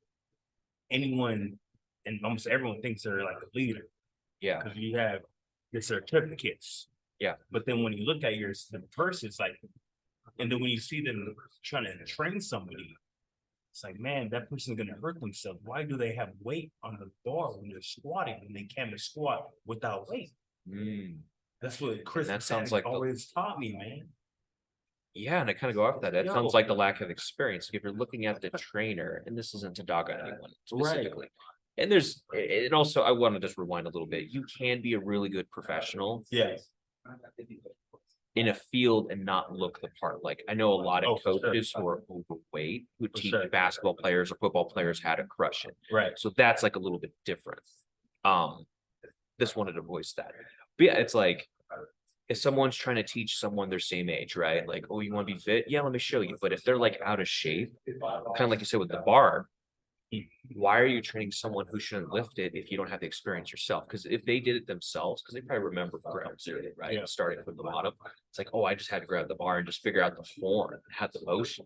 anyone and almost everyone thinks they're like a leader Yeah. because you have your certificates. Yeah. But then when you look at the person, it's like, and then when you see them trying to train somebody, It's like, man, that person's gonna hurt themselves. Why do they have weight on the bar when they're squatting and they can't squat without weight? Mm. That's what Chris that sounds Patton like always taught me, man. Yeah, and I kind of go off that. That Yo. sounds like the lack of experience. If you're looking at the trainer, and this isn't to dog on anyone specifically. And there's, and also, I want to just rewind a little bit. You can be a really good professional Yeah. in a field and not look the part. Like I know a lot Oh, of for sure. coaches who are overweight who For teach sure. basketball players or football players how to crush it. Right. So that's like a little bit different. This wanted to voice that. But yeah, it's like if someone's trying to teach someone their same age, right? Like, oh, you want to be fit? Yeah, let me show you. But if they're like out of shape, kind of like you said with the bar, why are you training someone who shouldn't lift it if you don't have the experience yourself? Because if they did it themselves, because they probably remember ground zero, right? Yeah. Starting from the bottom, it's like, oh, I just had to grab the bar and just figure out the form, and have the motion,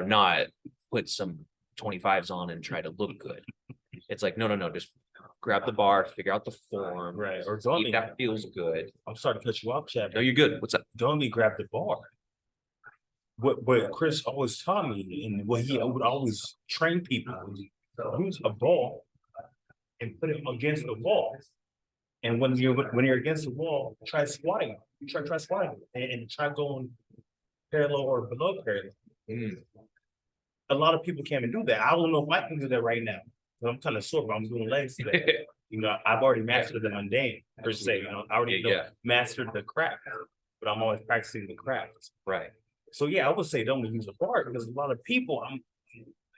not put some 25s on and try to look good. It's like, no, just grab the bar, figure out the form, Right. Or see don't if that feels good. I'm sorry to cut you off, Chad. No, you're good. What's up? Don't me grab the bar. What Chris always taught me, and what he would always train people, use a ball and put it against the wall. And when you're against the wall, try squatting. Try squatting and try going parallel or below parallel. A lot of people can't even do that. I don't know if I can do that right now. I'm kind of sore, but I'm doing legs today. I've already mastered the mundane per se. I already mastered the craft, but I'm always practicing the craft. Right. So yeah, I would say don't use a bar because a lot of people, I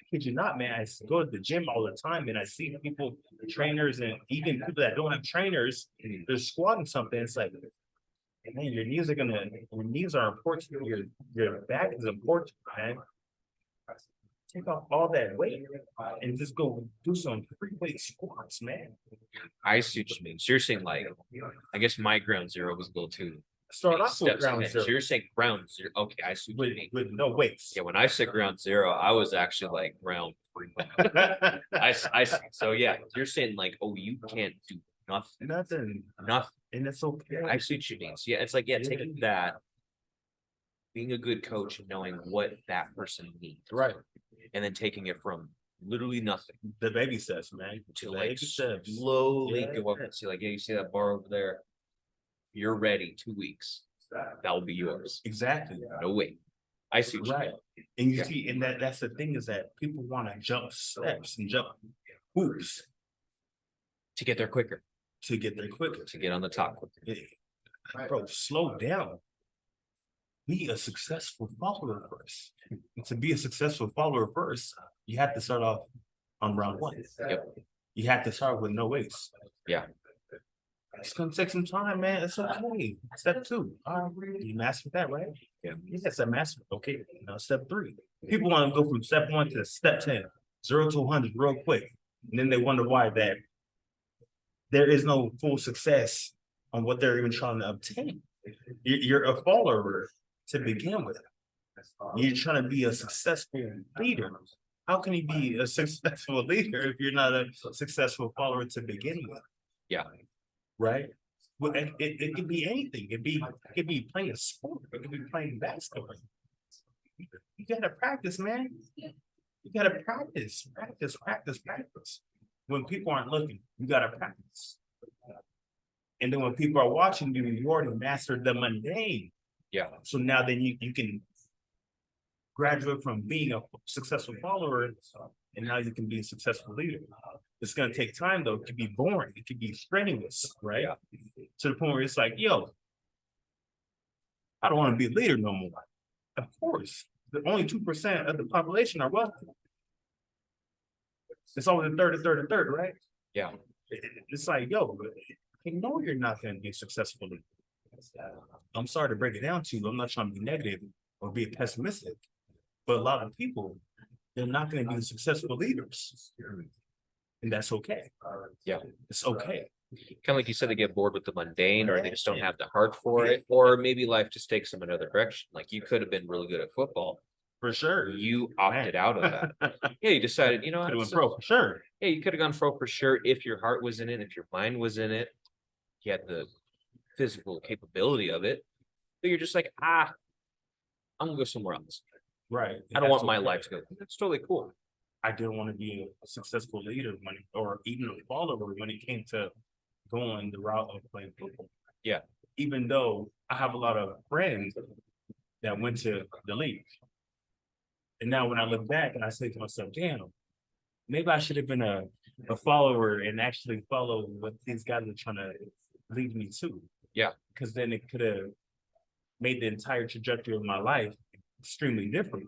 kid you not, man, I go to the gym all the time and I see people, trainers, and even people that don't have trainers, they're squatting something. It's like, man, your knees are important. Your back is important, man. Take off all that weight and just go do some free weight squats, man. I see what you mean. So you're saying like, I guess my ground zero was a little too Start off with steps ground ahead. zero So you're saying ground zero. Okay, I see what you mean. with no weights. Yeah, when I said ground zero, I was actually like ground three. I see. So yeah, you're saying like, oh, you can't do nothing. Nothing. And it's okay. I see what you mean. So yeah, it's like, taking that, being a good coach and knowing what that person needs. Right. And then taking it from literally nothing The baby steps, man. to like slowly go up and see, like, yeah, you see that bar over there? You're ready 2 weeks. That will be yours. Exactly. No wait. I see what you Right. mean. And you see, and that's the thing is that people want to jump steps and jump hoops To get there quicker, to get there quicker. to get on the top quicker. Bro, slow down. Be a successful follower first. And to be a successful follower first, you have to start off on round one. Yep. You have to start with no weights. Yeah. It's gonna take some time, man. It's okay. Step two. You mastered that, right? Yeah. Yes, I mastered. Okay. Now step three. People want to go from step 1 to step 10, 0 to 100 real quick. And then they wonder why that there is no full success on what they're even trying to obtain. You're a follower to begin with. You're trying to be a successful leader. How can you be a successful leader if you're not a successful follower to begin with? Yeah. Right? Well, it could be anything. It could be playing a sport. It could be playing basketball. You gotta practice, man. You gotta practice. When people aren't looking, you gotta practice. And then when people are watching you, you already mastered the mundane. Yeah. So now then you can graduate from being a successful follower, and now you can be a successful leader. It's gonna take time though. It could be boring. It could be strenuous, right? Yeah. To the point where it's like, yo, I don't want to be a leader no more. Of course, the only 2% of the population are wealthy. It's always a third, right? Yeah. It's like, yo, you know you're not gonna be successful. I'm sorry to break it down to you. I'm not trying to be negative or be pessimistic, but a lot of people, they're not going to be successful leaders, and that's okay. Yeah. It's okay. Kind of like you said, they get bored with the mundane, or they just don't have the heart for it, or maybe life just takes them another direction. Like you could have been really good at football. For sure. You opted out of that. Yeah, you decided, Could have went what? pro, for sure. Yeah, you could have gone pro for sure if your heart was in it, if your mind was in it, you had the physical capability of it. But you're just like, I'm gonna go somewhere else. Right. I don't want my life to go. That's totally cool. I didn't want to be a successful leader or even a follower when it came to going the route of playing football. Yeah. Even though I have a lot of friends that went to the league. And now when I look back and I say to myself, damn, maybe I should have been a follower and actually follow what these guys are trying to lead me to. Yeah. Because then it could have made the entire trajectory of my life extremely different.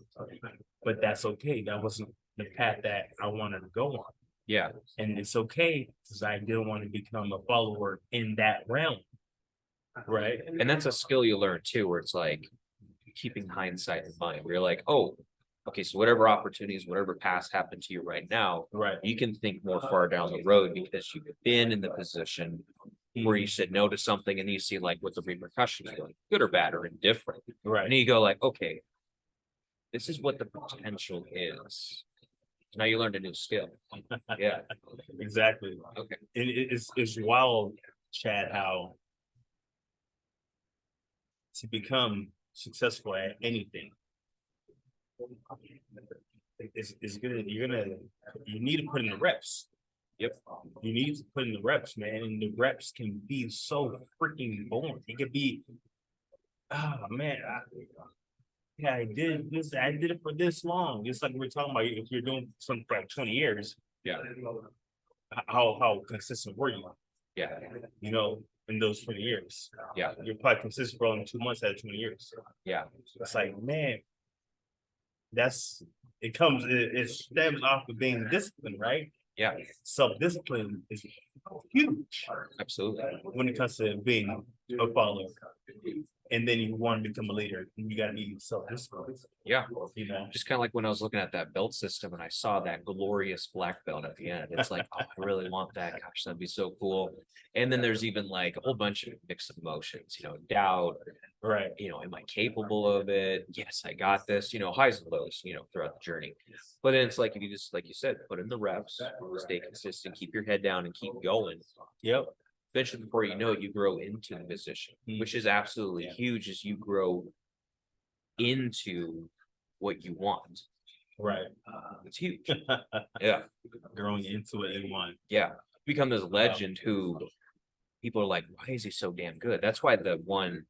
But that's okay. That wasn't the path that I wanted to go on. Yeah. And it's okay because I didn't want to become a follower in that realm. Right. And that's a skill you learn too, where it's like keeping hindsight in mind, where you're like, oh, okay, so whatever opportunities, whatever past happened to you right now, Right. you can think more far down the road because you've been in the position where you said no to something and you see like what the repercussions are, like good or bad or indifferent. And Right. then you go like, okay, this is what the potential is. Now you learned a new skill. Yeah. Exactly. Okay. It's wild, Chad, how to become successful at anything. It's gonna you need to put in the reps. Yep. You need to put in the reps, man. And the reps can be so freaking boring. It could be, oh man, I did this, I did it for this long. It's like we we're talking about if you're doing something for like 20 years, Yeah. how consistent were you? Yeah. You know, in those 20 years. Yeah. You're probably consistent for only 2 months out of 20 years. Yeah. It's like, man, it stems off of being disciplined, right? Yeah. Self-discipline is huge Absolutely. when it comes to being a follower. And then you want to become a leader, and you gotta be self-disciplined. Yeah. You know, Just kind of like when I was looking at that belt system and I saw that glorious black belt at the end. It's like, oh, I really want that. Gosh, that'd be so cool. And then there's even like a whole bunch of mixed emotions, doubt, right? am I capable of it? Yes, I got this, highs and lows, throughout the journey. But then it's like, if you just, like you said, put in the reps, stay consistent, keep your head down and keep going. Yep. Eventually, before you know it, you grow into the position, which is absolutely huge as you grow into what you want. Right. It's huge. Yeah. Growing into it in one. Yeah. Become this legend who people are like, why is he so damn good? That's why the one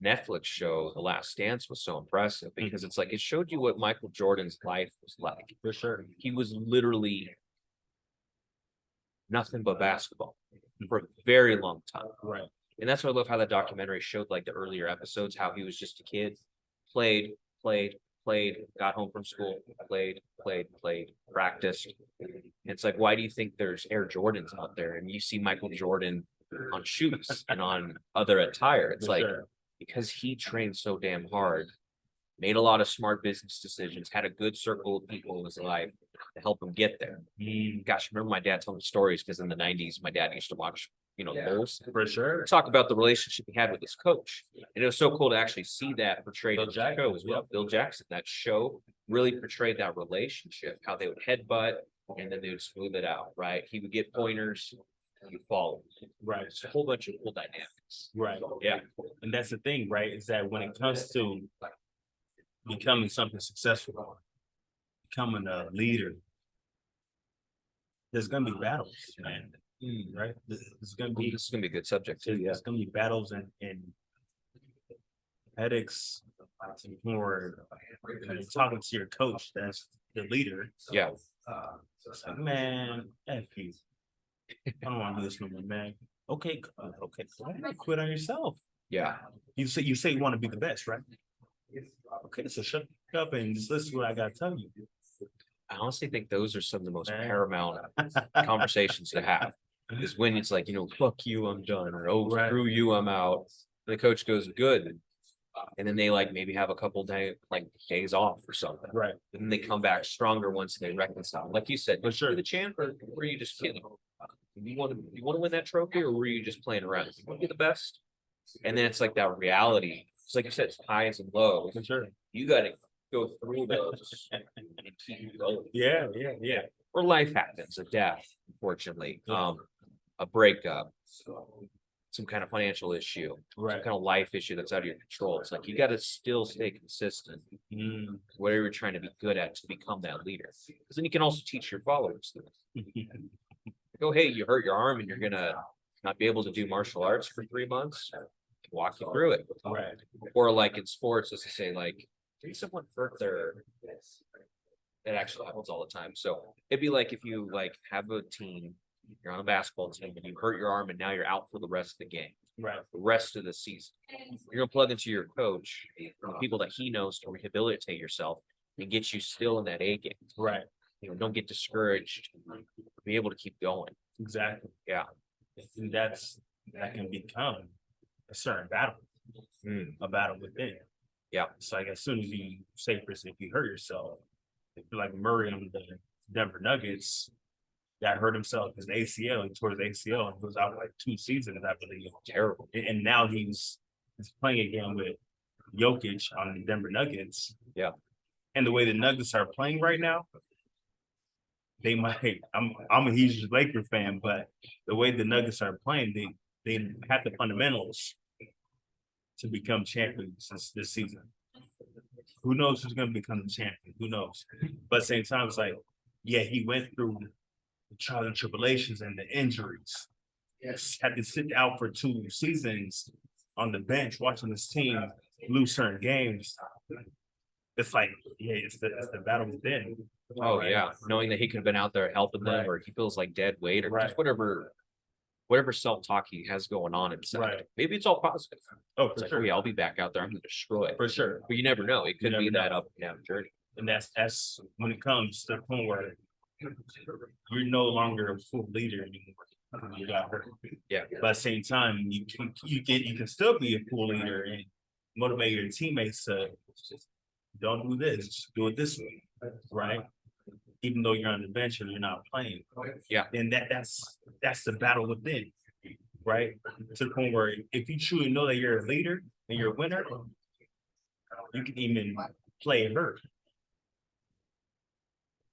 Netflix show, The Last Dance, was so impressive because it's like it showed you what Michael Jordan's life was like. For sure. He was literally nothing but basketball for a very long time. Right. And that's why I love how that documentary showed like the earlier episodes, how he was just a kid, played, got home from school, played, practiced. And it's like, why do you think there's Air Jordans out there? And you see Michael Jordan on shoes and on other attire. It's For like, sure. because he trained so damn hard, made a lot of smart business decisions, had a good circle of people in his life to help him get there. Gosh, I remember my dad telling me stories because in the 90s, my dad used to watch, the Bulls. For sure. Talk about the relationship he had with his coach. And it was so cool to actually see that portrayed Bill in the Jackson, show as well. yeah. Bill Jackson, that show really portrayed that relationship, how they would headbutt and then they would smooth it out, right? He would get pointers, you follow. Right. It's a whole bunch of cool dynamics. Right. Yeah. And that's the thing, right? Is that when it comes to becoming something successful, becoming a leader, there's gonna be battles, man. Right? There's gonna be This is gonna be a good subject too. Yeah. there's gonna be battles and headaches or talking to your coach that's the leader. Yeah. It's like, man, F you. I don't want to do this no more, man. Okay, okay. Quit on yourself. Yeah. You say you want to be the best, right? Okay, so shut up and just listen to what I gotta tell you. I honestly think those are some of the most Man. paramount conversations to have. Is when it's like, fuck you, I'm done, or oh, Right. screw you, I'm out. And the coach goes, good. And then they like maybe have a couple days off or something. Right. And then they come back stronger once they reconcile. Like you said, For sure. the champ, or were you just kidding? You want to win that trophy, or were you just playing around? You want to be the best? And then it's like that reality. It's like you said, it's highs and lows. For sure. You got to go through those and keep going. Yeah. Or life happens, a death, unfortunately, Yeah. a breakup, some kind of financial issue, some Right. kind of life issue that's out of your control. It's like you got to still stay consistent, whatever you're trying to be good at to become that leader. Because then you can also teach your followers. Go, hey, you hurt your arm and you're gonna not be able to do martial arts for 3 months. Walk you through it. Right. Or like in sports, as to say, like, did someone hurt their? It actually happens all the time. So it'd be like if you like have a team, you're on a basketball team and you hurt your arm and now you're out for the rest of the game, Right. the rest of the season. You're gonna plug into your coach, the people that he knows to rehabilitate yourself and get you still in that A game. Right. Don't get discouraged. Be able to keep going. Exactly. Yeah. And that can become a certain battle, a battle within. Yeah. It's like as soon as you say, for instance, if you hurt yourself, if you're like Murray on the Denver Nuggets, that hurt himself his ACL, he tore his ACL and was out like 2 seasons, I believe. Terrible. And now he's playing again with Jokic on the Denver Nuggets. Yeah. And the way the Nuggets are playing right now, they might. I'm a huge Laker fan, but the way the Nuggets are playing, they have the fundamentals to become champions this season. Who knows who's going to become the champion? Who knows? But at the same time, it's like, yeah, he went through the trials and tribulations and the injuries. Yes, had to sit out for 2 seasons on the bench watching his team lose certain games. It's like, yeah, it's the battle within. Oh yeah, knowing that he could have been out there helping them, Right. or he feels like dead weight, or Right. just whatever self-talk he has going on inside. Right. Maybe it's all positive. Oh, It's for like, sure. oh yeah, I'll be back out there. I'm gonna destroy it. For sure. But you never know. It could never be that know. up and down journey. And that's when it comes to the point where you're no longer a full leader anymore. You got hurt. Yeah. But at the same time, you can still be a full leader and motivate your teammates to don't do this, do it this way, right? Even though you're on the bench and you're not playing. Yeah. And that's the battle within, right? To the point where if you truly know that you're a leader and you're a winner, you can even play hurt.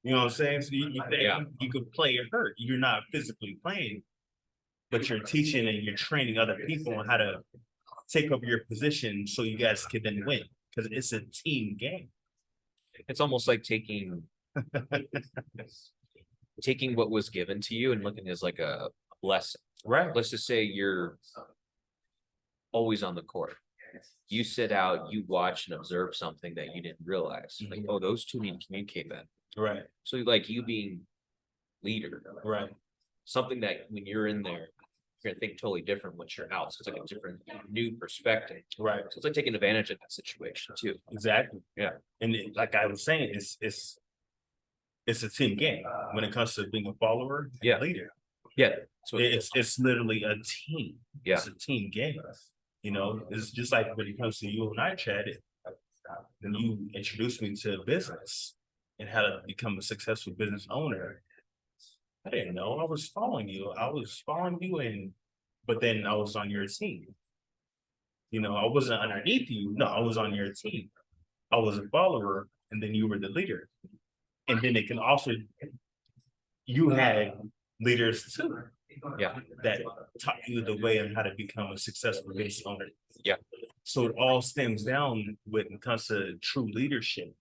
You know what I'm saying? So Yeah. you could play hurt. You're not physically playing, but you're teaching and you're training other people on how to take up your position so you guys can then win. Because it's a team game. It's almost like taking what was given to you and looking as like a blessing. Right. Let's just say you're always on the court. You sit out, you watch and observe something that you didn't realize. Like, oh, those two need to communicate better. Right. So like you being leader, Right. something that when you're in there, you're gonna think totally different once you're out. So it's like a different new perspective. Right. So it's like taking advantage of that situation too. Exactly. Yeah. And like I was saying, it's a team game when it comes to being a follower and Yeah. a leader. Yeah. So It's literally a team. Yeah. It's a team game. You know, it's just like when it comes to you and I, Chad, when you introduced me to business and how to become a successful business owner, I didn't know. I was following you. But then I was on your team. You know, I wasn't underneath you. No, I was on your team. I was a follower, and then you were the leader. And then it can also, you had leaders too. Yeah. That taught you the way on how to become a successful business owner. Yeah. So it all stems down when it comes to true leadership.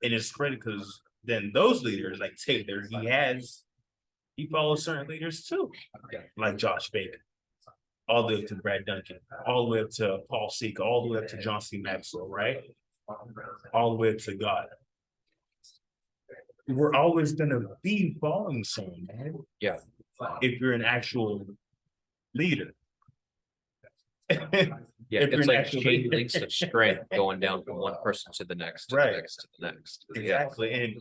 And it's great because then those leaders, like Taylor, he follows certain leaders too. Like Josh Baker, all the way up to Brad Duncan, all the way up to Paul Seek, all the way up to John C. Maxwell, right? All the way up to God. We're always gonna be following someone, man. Yeah. If you're an actual leader. Yeah, If you're it's an like actual chain leader. links of strength going down from one person to the next, to Right. the next, to the next. Yeah. Exactly.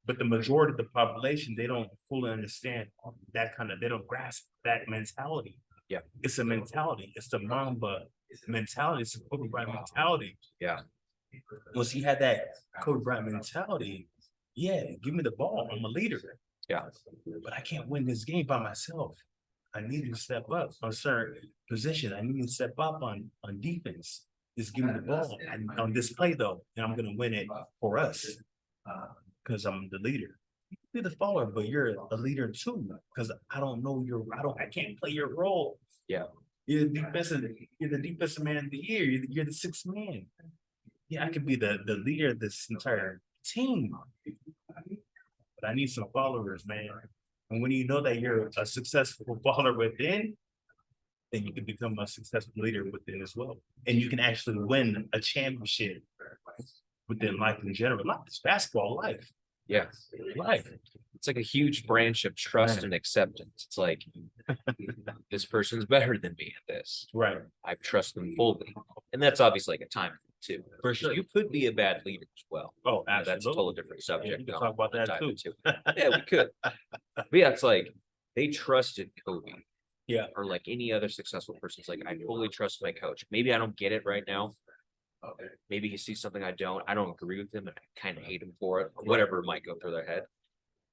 But the majority of the population, they don't fully understand they don't grasp that mentality. Yeah. It's a mentality. It's the Mamba mentality. It's the Kobe Bryant mentality. Yeah. Once you had that Kobe Bryant mentality, yeah, give me the ball. I'm a leader. Yeah. But I can't win this game by myself. I need to step up on certain position. I need to step up on defense. Just give me the ball on this play though, and I'm gonna win it for us because I'm the leader. You're the follower, but you're a leader too. Because I don't know I can't play your role. Yeah. you're the defensive man of the year. You're the sixth man. Yeah, I could be the leader of this entire team. But I need some followers, man. And when you know that you're a successful follower within, then you can become a successful leader within as well. And you can actually win a championship within life in general. Not just basketball, life. Yeah. Life. It's like a huge branch of trust Man. and acceptance. It's like this person's better than me at this. Right. I trust them fully. And that's obviously like a time too. For sure. You could be a bad leader as well. Oh, That's a absolutely. totally different subject. we can I'll talk about that dive too. into. Yeah, we could. But yeah, it's like they trusted Kobe. Yeah. Or like any other successful person. It's like I fully trust my coach. Maybe I don't get it right now. Maybe he sees something I don't. I don't agree with him and I kind of hate him for it. Whatever might go through their head.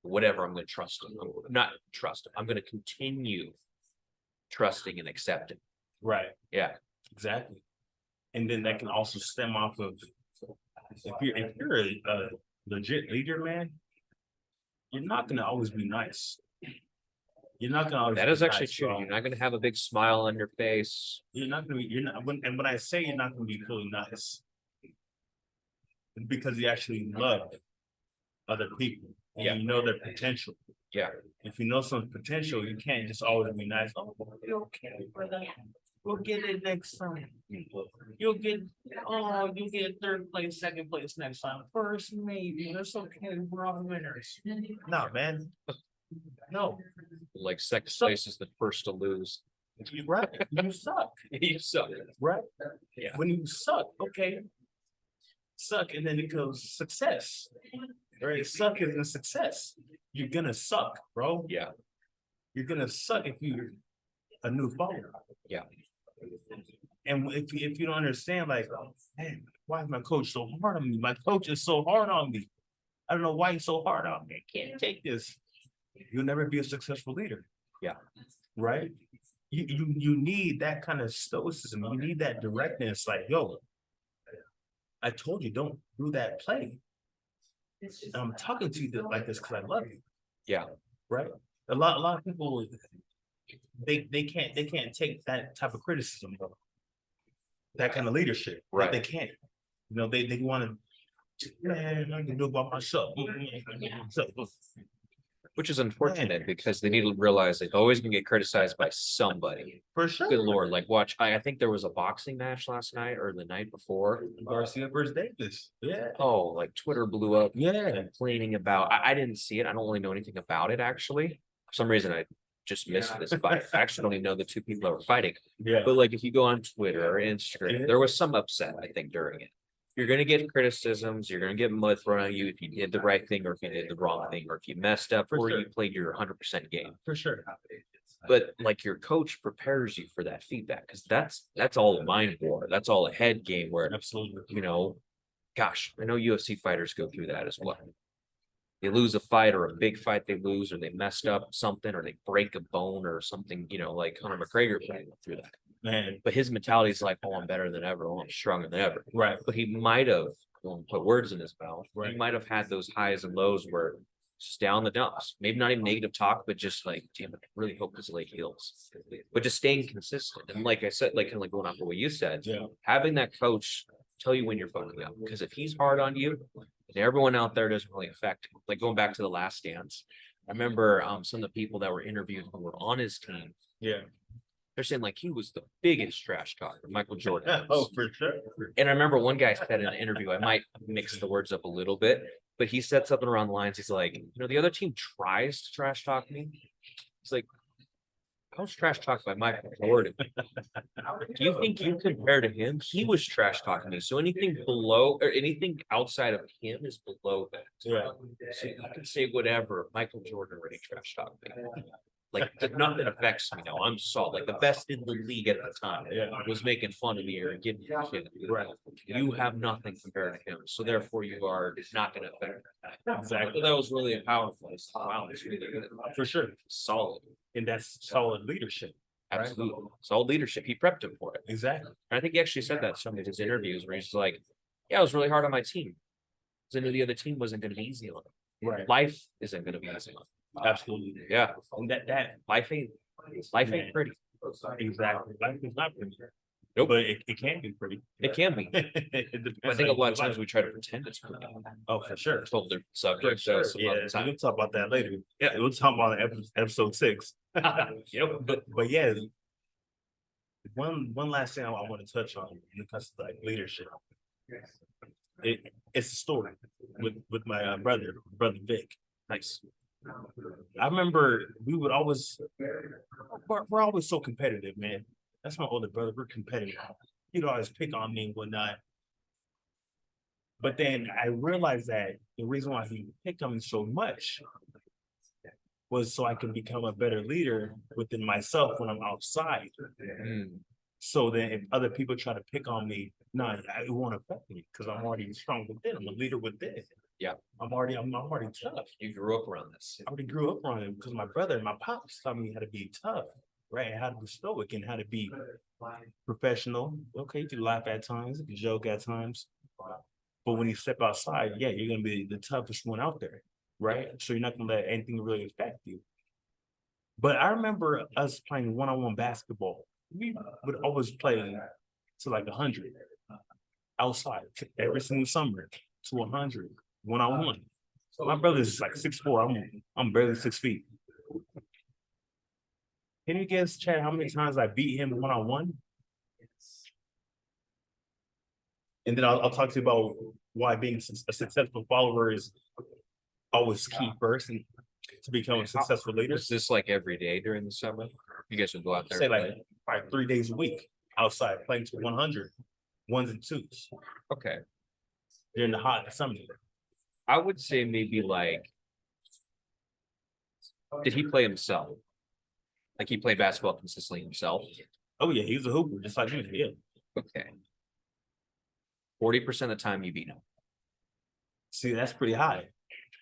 Whatever, I'm going to trust him. I'm not trust him. I'm going to continue trusting and accepting. Right. Yeah. Exactly. And then that can also stem off of if you're a legit leader, man, you're not gonna always be nice. You're not gonna always That be is actually nice, true. bro. You're not going to have a big smile on your face. You're not gonna be and when I say you're not gonna be fully nice, it's because you actually love other people and Yeah. you know their potential. Yeah. If you know some potential, you can't just always be nice. Oh, okay, brother. We'll get it next time. You'll get third place, second place next time. First, maybe. That's okay. We're all winners. No, man. No. Like second So- place is the first to lose. You right. You suck. You suck. Right? Yeah. When you suck, okay. Suck, and then it goes success. Right? Suck isn't success. You're gonna suck, bro. Yeah. You're gonna suck if you're a new follower. Yeah. And if you don't understand, like, man, why is my coach so hard on me? My coach is so hard on me. I don't know why he's so hard on me. I can't take this. You'll never be a successful leader. Yeah. Right? You need that kind of stoicism. You need that directness. Like, yo, I told you don't do that play. And I'm talking to you like this because I love you. Yeah. Right? A lot of people they can't take that type of criticism, bro. That kind of leadership. Right. They can't. You know, they want to, man, I can do it by myself. Which is unfortunate because they need to realize they're always gonna get criticized by somebody. For sure. Good Lord, like watch, I think there was a boxing match last night or the night before. Garcia versus Davis. Yeah. Oh, like Twitter blew up Yeah. complaining about, I didn't see it. I don't really know anything about it actually. For some reason, I just missed this fight. I actually don't even know the two people that were fighting. Yeah. But like if you go on Twitter or Instagram, Yeah. there was some upset, I think, during it. You're gonna get criticisms, you're gonna get mud thrown at you if you did the right thing or if you did the wrong thing, or if you messed up For or sure. you played your 100% game. For sure. But like your coach prepares you for that feedback because that's all a mind war. That's all a head game where, Absolutely. you know, gosh, I know UFC fighters go through that as well. They lose a fight or a big fight they lose, or they messed up something, or they break a bone or something, you know, like Conor McGregor went through that. Man. But his mentality is like, oh, I'm better than ever, oh, I'm stronger than ever. Right. But he might have, I won't put words in his mouth, he Right. might have had those highs and lows where just down the dumps, maybe not even negative talk, but just like, damn it, I really hope this leg heals. But just staying consistent. And like I said, like kind of like going off of what you said, Yeah. having that coach tell you when you're fucking up. Because if he's hard on you, and everyone out there doesn't really affect him. Like going back to The Last Dance, I remember some of the people that were interviewed who were on his team. Yeah. They're saying like he was the biggest trash talker, Michael Jordan. Oh, for sure. And I remember one guy said in an interview, I might mix the words up a little bit, but he said something around the lines. He's like, you know, the other team tries to trash talk me. He's like, I was trash talked by Michael Jordan. Do you think you compare to him? He was trash talking me. So anything below or anything outside of him is below that. Yeah. So you can say whatever. Michael Jordan already trash talked me. Like nothing affects me now. I'm solid. Like the best in the league at the time Yeah. was making fun of me or giving me shit. Right. You have nothing compared to him. So therefore you are not gonna affect me. Exactly. So that was really powerful. It's, wow, it's really good. For sure. Solid. And that's solid leadership. Right. Absolutely. Solid leadership. He prepped him for it. Exactly. And I think he actually said that in some of his interviews where he's like, yeah, I was really hard on my team. Because I knew the other team wasn't gonna be easy on him. Right. Life isn't gonna be easy on him. Absolutely. Yeah. And that Life ain't Man. pretty. Exactly. Life is not pretty. Nope. But it can be pretty. It can be. It depends I think a on lot of your times life. we try to pretend it's pretty. Oh, for sure. It's a whole different For subject, sure. some Yeah, other so time. we'll talk about that later. Yeah. We'll talk about episode 6. Yep. But yeah, one last thing I want to touch on when it comes to like leadership. It's a story with my brother Vic. Nice. I remember we would always we're always so competitive, man. That's my older brother. We're competitive. He'd always pick on me and whatnot. But then I realized that the reason why he picked on me so much was so I can become a better leader within myself when I'm outside. Mm, So then if other people try to pick on me, no, it won't affect me because I'm already strong within. I'm a leader within. Yeah. I'm already tough. you grew up around this. I already grew up around it because my brother and my pops taught me how to be tough, right? And how to be stoic and how to be professional. Okay, you can laugh at times, you can joke at times. But when you step outside, yeah, you're gonna be the toughest one out there, right? So you're not gonna let anything really affect you. But I remember us playing one-on-one basketball. We would always play to like 100 outside every single summer to 100 one-on-one. My brother's like 6'4". I'm barely 6 feet. Can you guess, Chad, how many times I beat him one-on-one? And then I'll talk to you about why being a successful follower is always key first and to become a successful leader. Is this like every day during the summer? You guys would go out there. Say and like play? 3 days a week outside playing to 100 ones and twos Okay. during the hot summer. I would say maybe like, did he play himself? Like he played basketball consistently himself? Oh yeah, he's a hooper just like me. Yeah. Okay. 40% of the time you beat him. See, that's pretty high.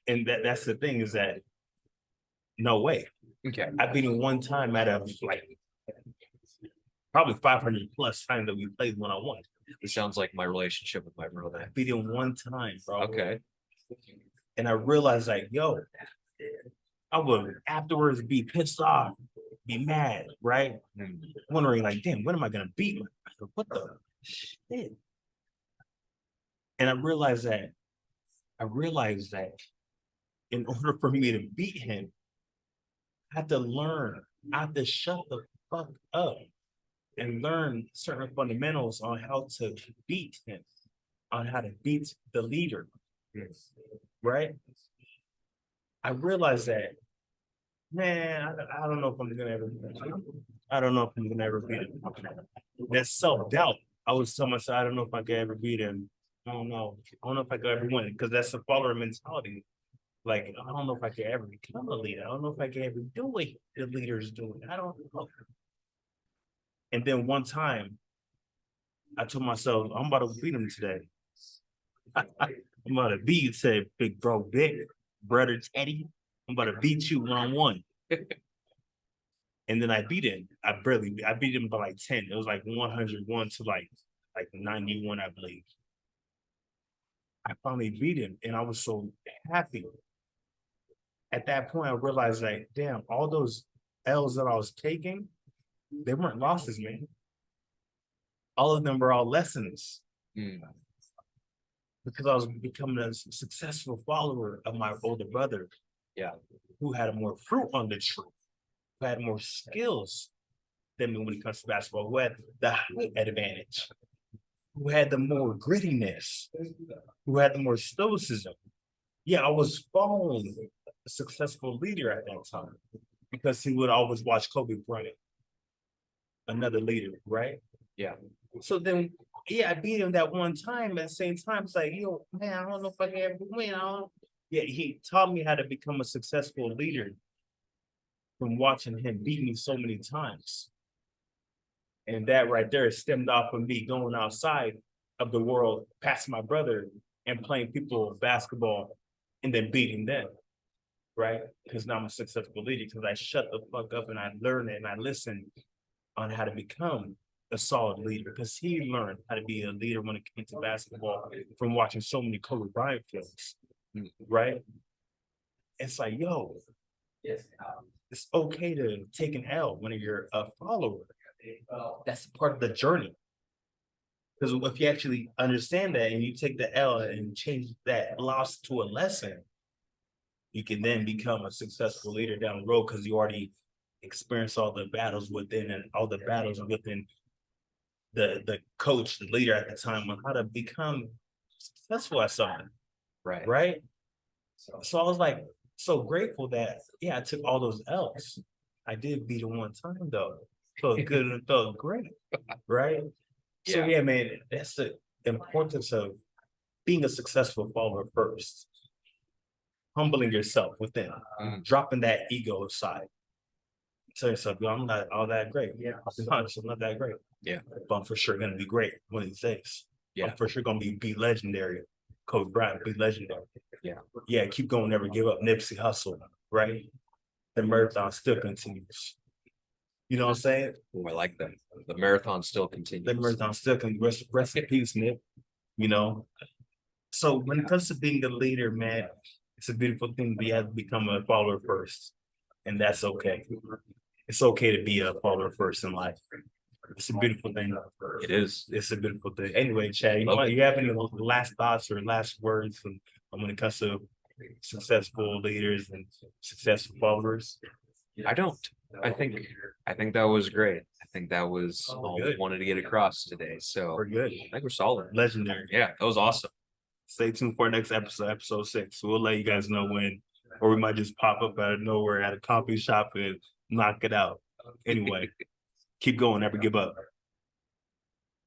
And that's the thing is that no way. Okay. I beat him one time out of like probably 500 plus times that we played one-on-one. It sounds like my relationship with my brother. I beat him one time, bro. Okay. And I realized like, yo, I would afterwards be pissed off, be mad, right? Mm, Wondering like, damn, when am I gonna beat my brother? What the shit? And I realized that in order for me to beat him, I had to learn. I had to shut the fuck up and learn certain fundamentals on how to beat him, on how to beat the leader. Right? I realized that, man, I don't know if I'm gonna ever beat him. I don't know if I'm gonna ever beat him. That self-doubt. I was telling myself, I don't know if I could ever beat him. I don't know. I don't know if I could ever win because that's the follower mentality. Like, I don't know if I could ever become a leader. I don't know if I could ever do what the leaders doing. I don't know. And then one time, I told myself, I'm about to beat him today. I'm about to beat you today, big bro, big brother Teddy. I'm about to beat you one-on-one. And then I beat him. I beat him by like 10. It was like 101 to like 91, I believe. I finally beat him and I was so happy. At that point, I realized like, damn, all those L's that I was taking, they weren't losses, man. All of them were all lessons mm, because I was becoming a successful follower of my older brother. Yeah. Who had more fruit on the tree, who had more skills than me when it comes to basketball, who had the height advantage, who had the more grittiness, who had the more stoicism. Yeah, I was following a successful leader at that time because he would always watch Kobe Bryant, another leader, right? Yeah. So then, yeah, I beat him that one time. At the same time, it's like, yo, man, I don't know if I can ever win. Yeah, he taught me how to become a successful leader from watching him beat me so many times. And that right there stemmed off of me going outside of the world, past my brother and playing people basketball and then beating them, right? Because now I'm a successful leader because I shut the fuck up and I learned it and I listened on how to become a solid leader because he learned how to be a leader when it came to basketball from watching so many Kobe Bryant films, right? It's like, yo, it's okay to take an L when you're a follower. that's part of the journey. Because if you actually understand that and you take the L and change that loss to a lesson, you can then become a successful leader down the road because you already experienced all the battles within and all the battles within the coach, the leader at the time on how to become successful at something, Right. right? So I was like so grateful that I took all those L's. I did beat it one time though. Felt good and felt great, right? So Yeah. man, that's the importance of being a successful follower first. Humbling yourself within, dropping that ego aside. Tell yourself, yo, I'm not all that great. Yeah, I'll be honest, I'm not that great. Yeah. But I'm for sure gonna be great one of these days. Yeah. I'm for sure gonna be legendary. Kobe Bryant, be legendary. Yeah. Yeah, keep going, never give up. Nipsey Hussle, right? The marathon still continues. You know what I'm saying? Oh, I like that. The marathon still continues. The marathon still can rest in peace, Nip. You know. So when it comes to being a leader, man, it's a beautiful thing. We have to become a follower first. And that's okay. It's okay to be a follower first in life. It's a beautiful thing. It is. It's a beautiful thing. Anyway, Chad, you have any last thoughts or last words when it comes to successful leaders and successful followers? I don't. I think that was great. I think that was all we good. wanted to get across today. So We're good. I think we're solid. Legendary. Yeah, that was awesome. Stay tuned for our next episode 6. We'll let you guys know when, or we might just pop up out of nowhere at a coffee shop and knock it out. Anyway, keep going, never give up.